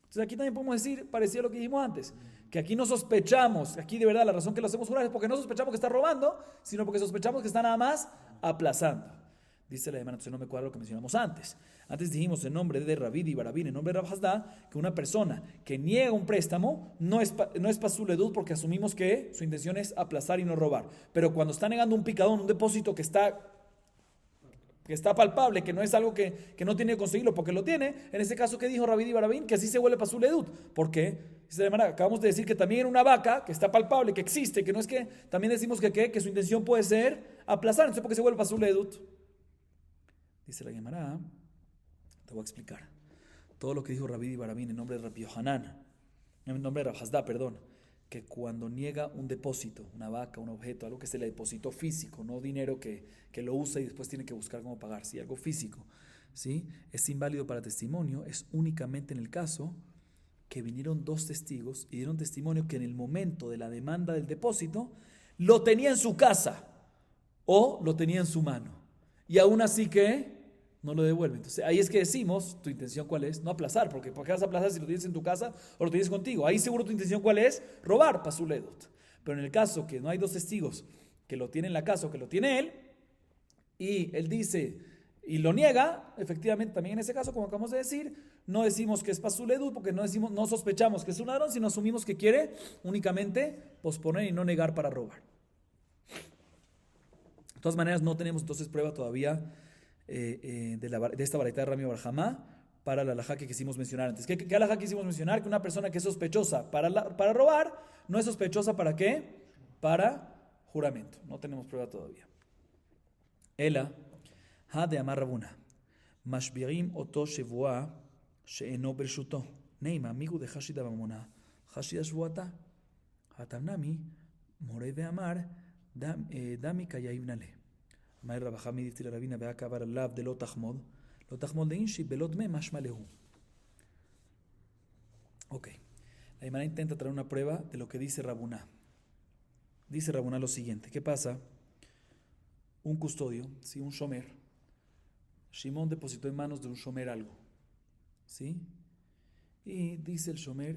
Entonces aquí también podemos decir, parecido a lo que dijimos antes, que aquí no sospechamos, aquí de verdad la razón que lo hacemos jurar es porque no sospechamos que está robando, sino porque sospechamos que está nada más aplazando. Dice la Gemara, entonces no me cuadra lo que mencionamos antes. Antes dijimos en nombre de Rabid y Barabín, en nombre de Rav Hasda, que una persona que niega un préstamo no es pasul edut, porque asumimos que su intención es aplazar y no robar. Pero cuando está negando un picadón, un depósito que está palpable, que no es algo que no tiene que conseguirlo porque lo tiene, en ese caso, ¿qué dijo Rabid y Barabín? Que así se vuelve pasul edut. ¿Por qué? Dice la Gemara, acabamos de decir que también era una vaca que está palpable, que existe, que no es que, también decimos que su intención puede ser aplazar, entonces ¿por qué se vuelve pasul edut? Dice la Gemara, te voy a explicar. Todo lo que dijo Rabid y Barabín en nombre de Rabbi Yohanan, en nombre de Rav Hasda, perdón, que cuando niega un depósito, una vaca, un objeto, algo que se le depositó físico, no dinero que lo usa y después tiene que buscar cómo pagar, sí, algo físico, ¿sí? Es inválido para testimonio, es únicamente en el caso que vinieron dos testigos y dieron testimonio que en el momento de la demanda del depósito lo tenía en su casa o lo tenía en su mano. Y aún así que no lo devuelve. Entonces ahí es que decimos, tu intención cuál es, no aplazar, porque ¿por qué vas a aplazar si lo tienes en tu casa o lo tienes contigo? Ahí seguro tu intención cuál es, robar, pasuledot. Pero en el caso que no hay dos testigos que lo tienen en la casa o que lo tiene él, y él dice y lo niega, efectivamente también en ese caso, como acabamos de decir, no decimos que es pasuledut porque no sospechamos que es un ladrón, sino asumimos que quiere únicamente posponer y no negar para robar. De todas maneras, no tenemos entonces prueba todavía de esta baraita de Rami Bar Jamá para la halajá que quisimos mencionar antes. ¿Qué halajá quisimos mencionar? Que una persona que es sospechosa para robar, no es sospechosa ¿para qué? Para juramento. No tenemos prueba todavía. Ela, ha de amar Rabuna. Mashbirim oto shevua she'eno bershuto. Neima, amigo de Hashida Bamona. Hashida shvuata. Hatamnami, more de amar, dami kayaibnale. Amar Rabahami difti la rabina be'akabar alav de lo tahmod. Lo tahmod de inshi belot me mashmalehu. Ok. La Imana intenta traer una prueba de lo que dice Rabuna. Dice Rabuna lo siguiente. ¿Qué pasa? Un custodio, ¿sí? Un shomer. Shimón depositó en manos de un shomer algo, ¿sí? Y dice el shomer,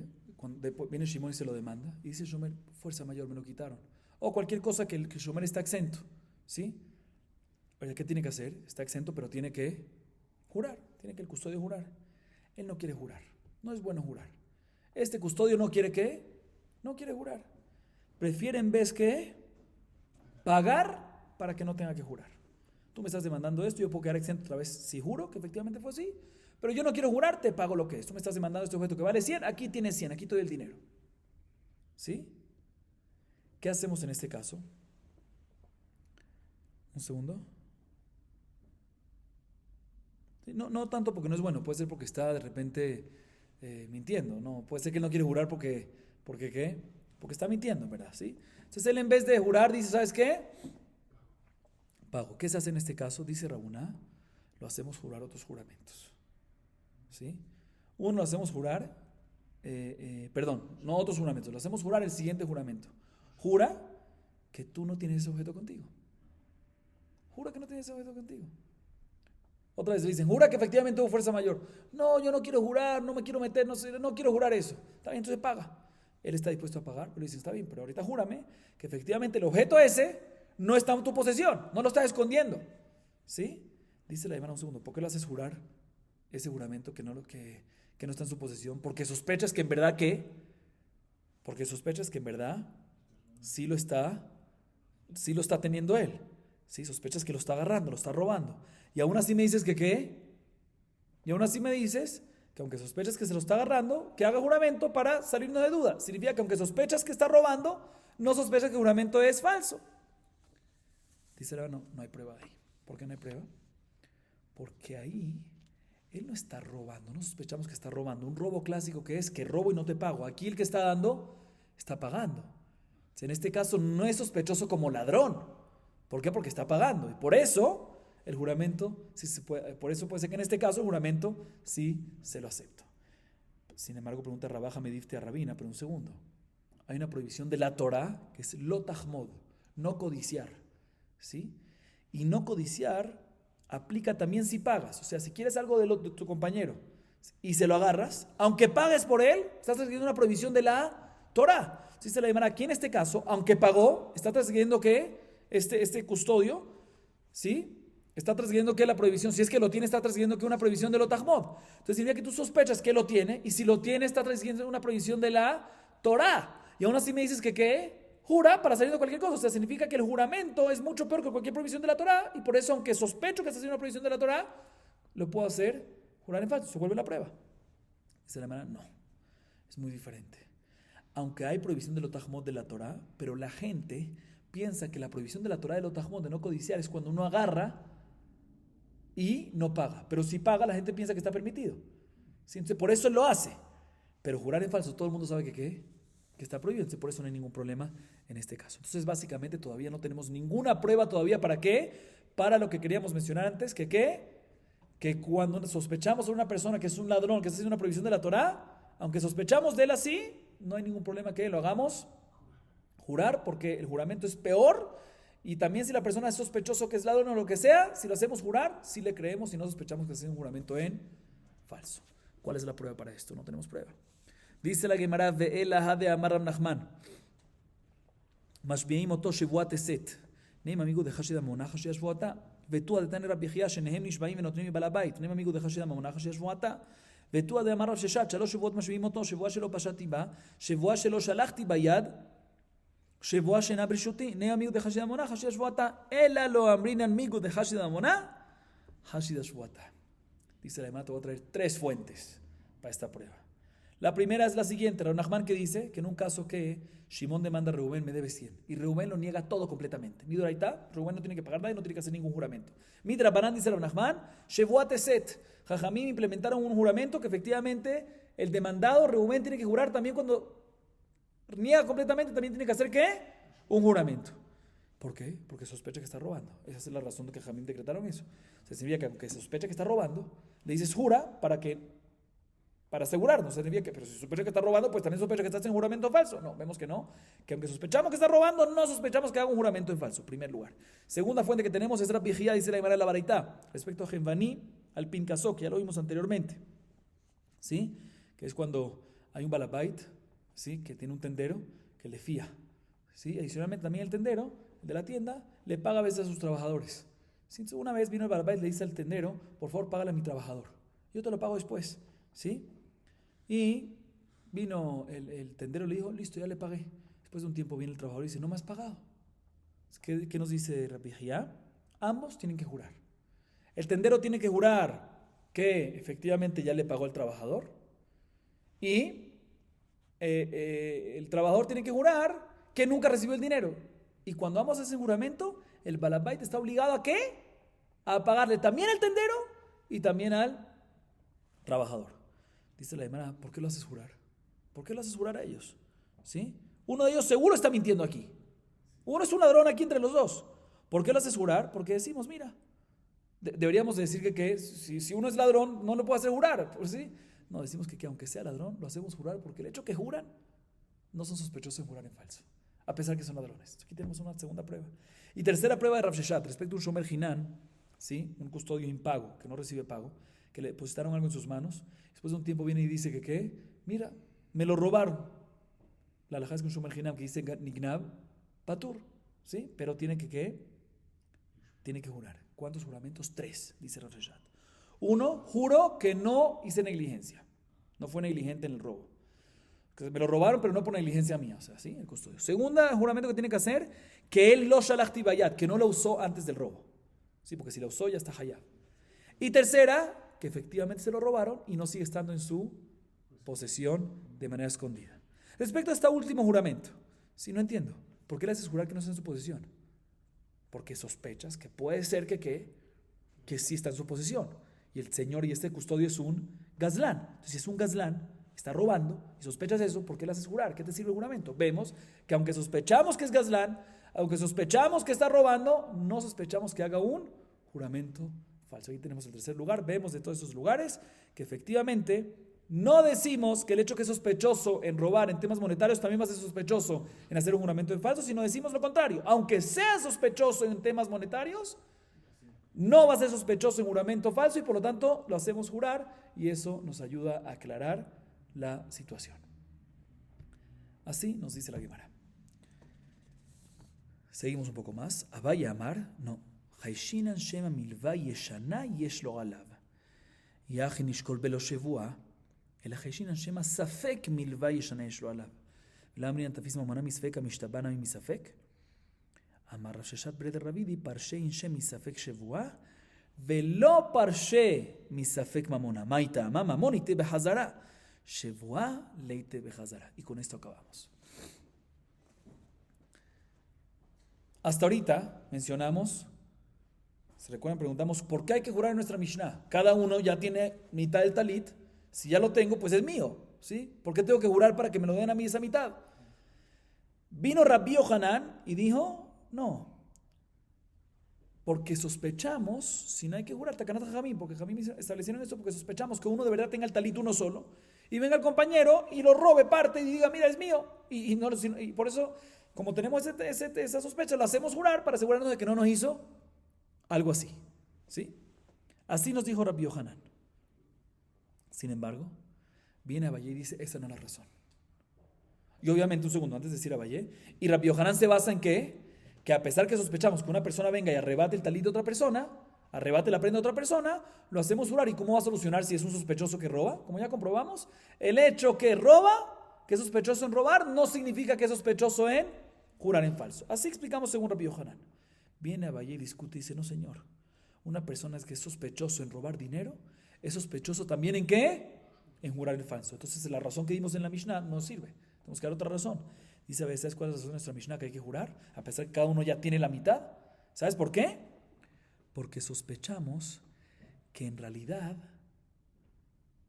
viene Shimón y se lo demanda, y dice el shomer, fuerza mayor, me lo quitaron. O cualquier cosa que el shomer está exento, ¿sí? Pero ¿qué tiene que hacer? Está exento, pero tiene que jurar, tiene que el custodio jurar. Él no quiere jurar, no es bueno jurar. Este custodio no quiere ¿qué? No quiere jurar. Prefiere en vez que pagar para que no tenga que jurar. Tú me estás demandando esto, yo puedo quedar exento otra vez si juro que efectivamente fue así, pero yo no quiero jurar, te pago lo que es. Tú me estás demandando este objeto que vale 100, aquí tienes 100, aquí te doy el dinero. ¿Sí? ¿Qué hacemos en este caso? Un segundo. No tanto porque no es bueno, puede ser porque está de repente mintiendo, no, puede ser que él no quiere jurar porque ¿qué? Porque está mintiendo, ¿verdad? ¿Sí? Entonces él en vez de jurar dice, ¿sabes qué? Pago. ¿Qué se hace en este caso? Dice Rabuná, lo hacemos jurar otros juramentos. ¿Sí? Uno lo hacemos jurar, no otros juramentos, lo hacemos jurar el siguiente juramento. Jura que tú no tienes ese objeto contigo. Jura que no tienes ese objeto contigo. Otra vez le dicen, jura que efectivamente hubo fuerza mayor. No, yo no quiero jurar, no me quiero meter, no quiero jurar eso. Está bien, entonces paga. Él está dispuesto a pagar, pero le dicen, está bien, pero ahorita júrame que efectivamente el objeto ese no está en tu posesión, no lo estás escondiendo. ¿Sí? Dice la hermana un segundo, ¿por qué lo haces jurar ese juramento que no está en su posesión? Porque sospechas que en verdad porque sospechas que en verdad sí lo está teniendo él. Sí, sospechas que lo está agarrando, lo está robando. Y aún así me dices que ¿qué? Y aún así me dices que aunque sospechas que se lo está agarrando, que haga juramento para salirnos de duda. Significa que aunque sospechas que está robando, no sospechas que el juramento es falso. Dice el hermano, no hay prueba ahí. ¿Por qué no hay prueba? Porque ahí él no está robando, no sospechamos que está robando. Un robo clásico que es que robo y no te pago. Aquí el que está dando, está pagando. En este caso no es sospechoso como ladrón. ¿Por qué? Porque está pagando. Y por eso el juramento, por eso puede ser que en este caso el juramento sí se lo acepto. Sin embargo, pregunta Rabaja Medifte a Rabina, pero un segundo. Hay una prohibición de la Torah que es lo tahmod, no codiciar. ¿Sí? Y no codiciar aplica también si pagas. O sea, si quieres algo de tu compañero y se lo agarras, aunque pagues por él, estás transgrediendo una prohibición de la Torah. Si se la llamará aquí en este caso, aunque pagó, está transgrediendo que este custodio, ¿sí? Está transgrediendo que la prohibición, si es que lo tiene, está transgrediendo que una prohibición de lo tahmod. Entonces diría que tú sospechas que lo tiene, y si lo tiene, está transgrediendo una prohibición de la Torah. Y aún así me dices que ¿qué? Jura para salir de cualquier cosa. O sea, significa que el juramento es mucho peor que cualquier prohibición de la Torah, y por eso, aunque sospecho que está haciendo una prohibición de la Torah, lo puedo hacer jurar en falso. Se vuelve la prueba. Dice la hermana, no, es muy diferente. Aunque hay prohibición de lo tahmod de la Torah, pero la gente piensa que la prohibición de la Torah de lo tahmod de no codiciar es cuando uno agarra y no paga. Pero si paga, la gente piensa que está permitido. ¿Sí? Entonces, por eso él lo hace. Pero jurar en falso, todo el mundo sabe que está prohibido. Entonces, por eso no hay ningún problema en este caso. Entonces, básicamente, todavía no tenemos ninguna prueba todavía. ¿Para qué? Para lo que queríamos mencionar antes, que que cuando sospechamos de una persona que es un ladrón, que está haciendo una prohibición de la Torá, aunque sospechamos de él así, no hay ningún problema que lo hagamos jurar, porque el juramento es peor. Y también si la persona es sospechoso que es ladrón o lo que sea, si lo hacemos jurar, sí le creemos y no sospechamos que es un juramento en falso. ¿Cuál es la prueba para esto? No tenemos prueba. Dice la Gemara, Ve'ela de Amar Rab Nachman, Mashbi'im oto shevuat eset, Neim amigo de Hashid Amona, Hashid Shvuata, Ve'tu adetane Rab Yechia, Shenehem nishbaim venotnim bal habait, Neim amigo de Hashid Amona, Hashid Shvuata, Ve'tu de Amar Rav Sheshat, Shalosh shevuot mashbi'im oto, Shevua shelo pashati ba, Shevua shelo shalachti bayad, Shevua shena brishuti, Neim amigo de Hashid Amona, Hashid Shvuata, Ela lo amrinan amigo de Hashid Amona, Hashid Shvuata. Dice la Gemara, te voy a traer 3 fuentes para esta prueba. La primera es la siguiente, Rab Nachman, que dice que en un caso que Shimón demanda a Reubén, me debe 100, y Reubén lo niega todo completamente. Midoraita, Reubén no tiene que pagar nada y no tiene que hacer ningún juramento. Midrabanan, dice Rab Nachman, Shevuat Eset, Jajamim implementaron un juramento que efectivamente el demandado Reubén tiene que jurar también cuando niega completamente, también tiene que hacer ¿qué? Un juramento. ¿Por qué? Porque sospecha que está robando. Esa es la razón de que Jajamim decretaron eso. O sea, significa que aunque sospecha que está robando, le dices jura para asegurarnos, significa que, pero si sospecha que está robando, pues también sospecha que está haciendo un juramento falso. No, vemos que no, que aunque sospechamos que está robando, no sospechamos que haga un juramento en falso, primer lugar. Segunda fuente que tenemos es Rab Yechia, dice la Gemara de la Baraitá, respecto a Genvaní al Pinkasó, que ya lo vimos anteriormente, ¿sí? Que es cuando hay un balabait, ¿sí? Que tiene un tendero que le fía, ¿sí? Adicionalmente también el tendero de la tienda le paga a veces a sus trabajadores. ¿Sí? Entonces, una vez vino el balabait y le dice al tendero, por favor, págale a mi trabajador, yo te lo pago después, ¿sí? Y vino el tendero y le dijo, listo, ya le pagué. Después de un tiempo viene el trabajador y dice, no me has pagado. ¿Qué nos dice Rab Yechia? Ambos tienen que jurar. El tendero tiene que jurar que efectivamente ya le pagó el trabajador. Y el trabajador tiene que jurar que nunca recibió el dinero. Y cuando ambos hacen juramento, el balabait está obligado ¿a qué? A pagarle también al tendero y también al trabajador. Dice la Gemara, ¿por qué lo haces jurar? ¿Por qué lo haces jurar a ellos? ¿Sí? Uno de ellos seguro está mintiendo aquí. Uno es un ladrón aquí entre los dos. ¿Por qué lo haces jurar? Porque decimos, mira, deberíamos decir que si uno es ladrón, no lo puede hacer jurar. ¿Sí? No, decimos que aunque sea ladrón, lo hacemos jurar porque el hecho que juran, no son sospechosos en jurar en falso, a pesar que son ladrones. Aquí tenemos una segunda prueba. Y tercera prueba de Rav Sheshat, respecto a un shomer hinán, ¿sí? Un custodio impago, que no recibe pago, que le depositaron algo en sus manos. Después de un tiempo viene y dice que ¿qué? Mira, me lo robaron. La halajá es que un shomer hinam que dice nignab, patur, ¿sí? Pero tiene que ¿qué? Tiene que jurar. ¿Cuántos juramentos? 3, dice Rav Sheshat. 1, juro que no hice negligencia. No fue negligente en el robo. Que me lo robaron, pero no por negligencia mía. O sea, ¿sí? El custodio. Segunda juramento que tiene que hacer, que él lo shalachti bayat, que no lo usó antes del robo. ¿Sí? Porque si lo usó ya está hayab. Y tercera, que efectivamente se lo robaron y no sigue estando en su posesión de manera escondida. Respecto a este último juramento, si no entiendo, ¿por qué le haces jurar que no está en su posesión? Porque sospechas que puede ser que sí está en su posesión. Y el señor y este custodio es un gazlán. Entonces, si es un gazlán, está robando y sospechas eso, ¿por qué le haces jurar? ¿Qué te sirve el juramento? Vemos que aunque sospechamos que es gazlán, aunque sospechamos que está robando, no sospechamos que haga un juramento falso. Aquí tenemos el tercer lugar. Vemos de todos esos lugares que efectivamente no decimos que el hecho que es sospechoso en robar en temas monetarios también va a ser sospechoso en hacer un juramento en falso, sino decimos lo contrario. Aunque sea sospechoso en temas monetarios, no va a ser sospechoso en juramento falso y por lo tanto lo hacemos jurar y eso nos ayuda a aclarar la situación. Así nos dice la Gemara. Seguimos un poco más. Abaya Amar, no. Haishinan Shema Milva Yeshana Yesh Lo Alav. Yachi Nishkol Belo Shevua. El Haishinan Shema Safek Milva Yeshana Yesh Lo Alav. Lamrian Tafis Mamana Misfeka Mishtabana Misafek. Amar Rav Sheshat Bred Ravidi Parshe Inshe Misafek Shevua. Velo Parshe Misafek Mamona. Maita Mamon Ite Behazara. Shevua Leite Behazara. Y con esto acabamos. Hasta ahorita mencionamos, ¿se recuerdan? Preguntamos, ¿por qué hay que jurar en nuestra Mishnah? Cada uno ya tiene mitad del talit. Si ya lo tengo, pues es mío, ¿sí? ¿Por qué tengo que jurar para que me lo den a mí esa mitad? Vino Rabbi Yohanan y dijo, no. porque sospechamos, si no hay que jurar, Takanat Jamim, porque Jamim establecieron esto porque sospechamos que uno de verdad tenga el talit uno solo, y venga el compañero y lo robe parte y diga, mira, es mío. Y por eso, como tenemos esa sospecha, lo hacemos jurar para asegurarnos de que no nos hizo algo así. ¿Sí? Así nos dijo Rabbi Yohanan. Sin embargo, viene Abayé y dice, esa no es la razón. Y obviamente, un segundo antes de decir Abayé, y Rabbi Yohanan se basa en qué? Que a pesar que sospechamos que una persona venga y arrebate el talit de otra persona, arrebate la prenda de otra persona, lo hacemos jurar. ¿Y cómo va a solucionar si es un sospechoso que roba? Como ya comprobamos, el hecho que roba, que es sospechoso en robar, no significa que es sospechoso en jurar en falso. Así explicamos según Rabbi Yohanan. Viene Abayé y discute y dice, no señor, una persona que es sospechoso en robar dinero, es sospechoso también en ¿qué? En jurar en falso. Entonces la razón que dimos en la Mishnah no sirve. Tenemos que dar otra razón. Dice, ¿sabes cuál es la razón de nuestra Mishnah que hay que jurar? A pesar que cada uno ya tiene la mitad. ¿Sabes por qué? Porque sospechamos que en realidad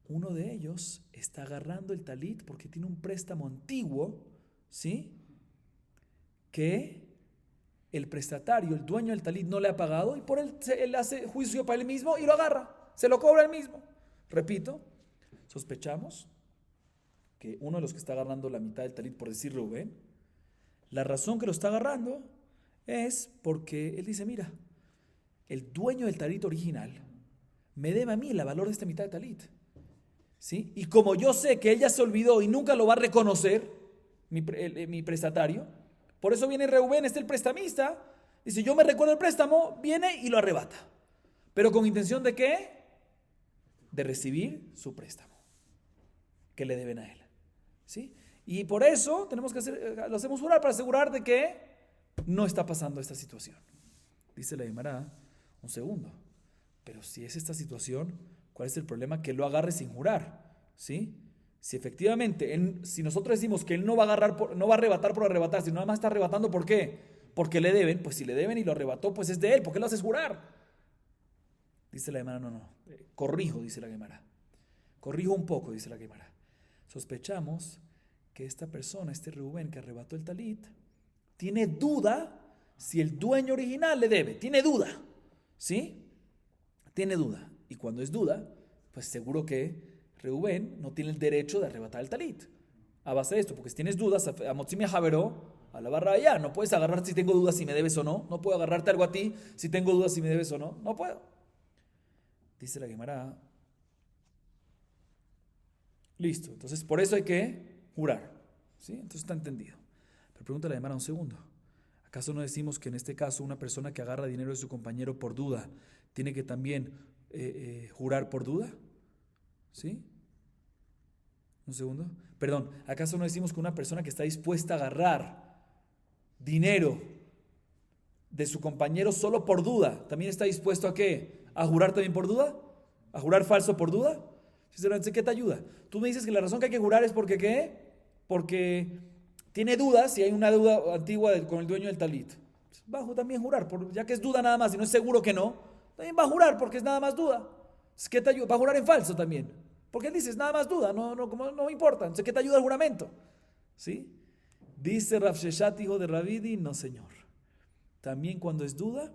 uno de ellos está agarrando el talit porque tiene un préstamo antiguo, ¿sí? Que el prestatario, el dueño del talit no le ha pagado y por él hace juicio para él mismo y lo agarra, se lo cobra él mismo. Repito, sospechamos que uno de los que está agarrando la mitad del talit, por decir Rubén, la razón que lo está agarrando es porque él dice, mira, el dueño del talit original me debe a mí el valor de esta mitad de talit, ¿sí? Y como yo sé que él ya se olvidó y nunca lo va a reconocer, mi prestatario, por eso viene Reubén, el prestamista, dice, yo me recuerdo el préstamo, viene y lo arrebata. ¿Pero con intención de qué? De recibir su préstamo que le deben a él, ¿sí? Y por eso tenemos que lo hacemos jurar para asegurar de que no está pasando esta situación. Dice la Gemara, un segundo, pero si es esta situación, ¿cuál es el problema? Que lo agarre sin jurar, ¿sí? Si efectivamente, si nosotros decimos que él no va a agarrar, no va a arrebatar por arrebatar, sino nada más está arrebatando, ¿por qué? Porque le deben, pues si le deben y lo arrebató, pues es de él, ¿por qué lo haces jurar? Dice la Gemara, no, corrijo, dice la Gemara. Corrijo un poco, dice la Gemara. Sospechamos que esta persona, este Reubén que arrebató el talit, tiene duda si el dueño original le debe. Tiene duda, ¿sí? Tiene duda. Y cuando es duda, pues seguro que Reubén no tiene el derecho de arrebatar el talit. A base de esto, porque si tienes dudas, a Motzimi Javeró, a la barra allá, no puedes agarrar si tengo dudas si me debes o no. No puedo agarrarte algo a ti si tengo dudas si me debes o no. No puedo. Dice la Gemara. Listo. Entonces, por eso hay que jurar. ¿Sí? Entonces está entendido. Pero pregunta la Gemara un segundo. ¿Acaso no decimos que en este caso una persona que agarra dinero de su compañero por duda tiene que también jurar por duda? ¿Sí? Un segundo. Perdón, ¿acaso no decimos que una persona que está dispuesta a agarrar dinero de su compañero solo por duda, también está dispuesto a qué? ¿A jurar también por duda? ¿A jurar falso por duda? Sinceramente, ¿qué te ayuda? Tú me dices que la razón que hay que jurar es porque ¿qué? Porque tiene dudas y hay una deuda antigua con el dueño del talit. Va a también jurar, ya que es duda nada más y no es seguro que no, también va a jurar porque es nada más duda. ¿Qué te ayuda? Va a jurar en falso también. Porque él dice, es nada más duda, no me importa. Entonces, ¿qué te ayuda el juramento? ¿Sí? Dice Rav Sheshat, hijo de Ravidi, no señor. También cuando es duda,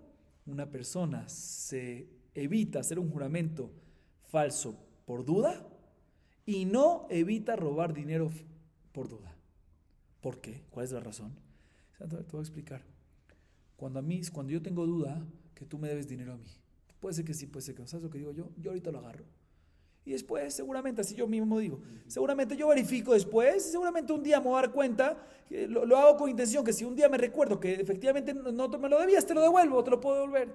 una persona se evita hacer un juramento falso por duda y no evita robar dinero por duda. ¿Por qué? ¿Cuál es la razón? Te voy a explicar. Cuando yo tengo duda que tú me debes dinero a mí, puede ser que sí, puede ser que no. ¿Sabes lo que digo yo? Yo ahorita lo agarro. Y después, seguramente, así yo mismo digo, seguramente yo verifico después, seguramente un día me voy a dar cuenta, lo hago con intención, que si un día me recuerdo que efectivamente no me lo debías, te lo devuelvo, te lo puedo devolver.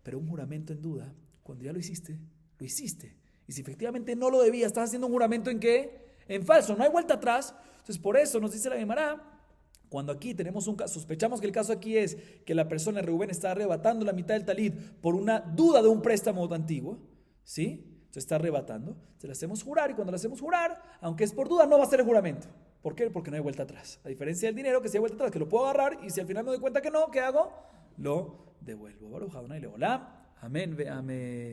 Pero un juramento en duda, cuando ya lo hiciste, lo hiciste. Y si efectivamente no lo debías, estás haciendo un juramento ¿en qué? En falso, no hay vuelta atrás. Entonces, por eso nos dice la Gemara, cuando aquí tenemos un caso, sospechamos que el caso aquí es que la persona, Reubén, está arrebatando la mitad del talit por una duda de un préstamo antiguo, ¿sí? Se está arrebatando, se le hacemos jurar y cuando le hacemos jurar, aunque es por duda, no va a ser el juramento. ¿Por qué? Porque no hay vuelta atrás. A diferencia del dinero, que si hay vuelta atrás, que lo puedo agarrar y si al final me doy cuenta que no, ¿qué hago? Lo devuelvo. Baruch Adonai Leolam. Amén ve amén.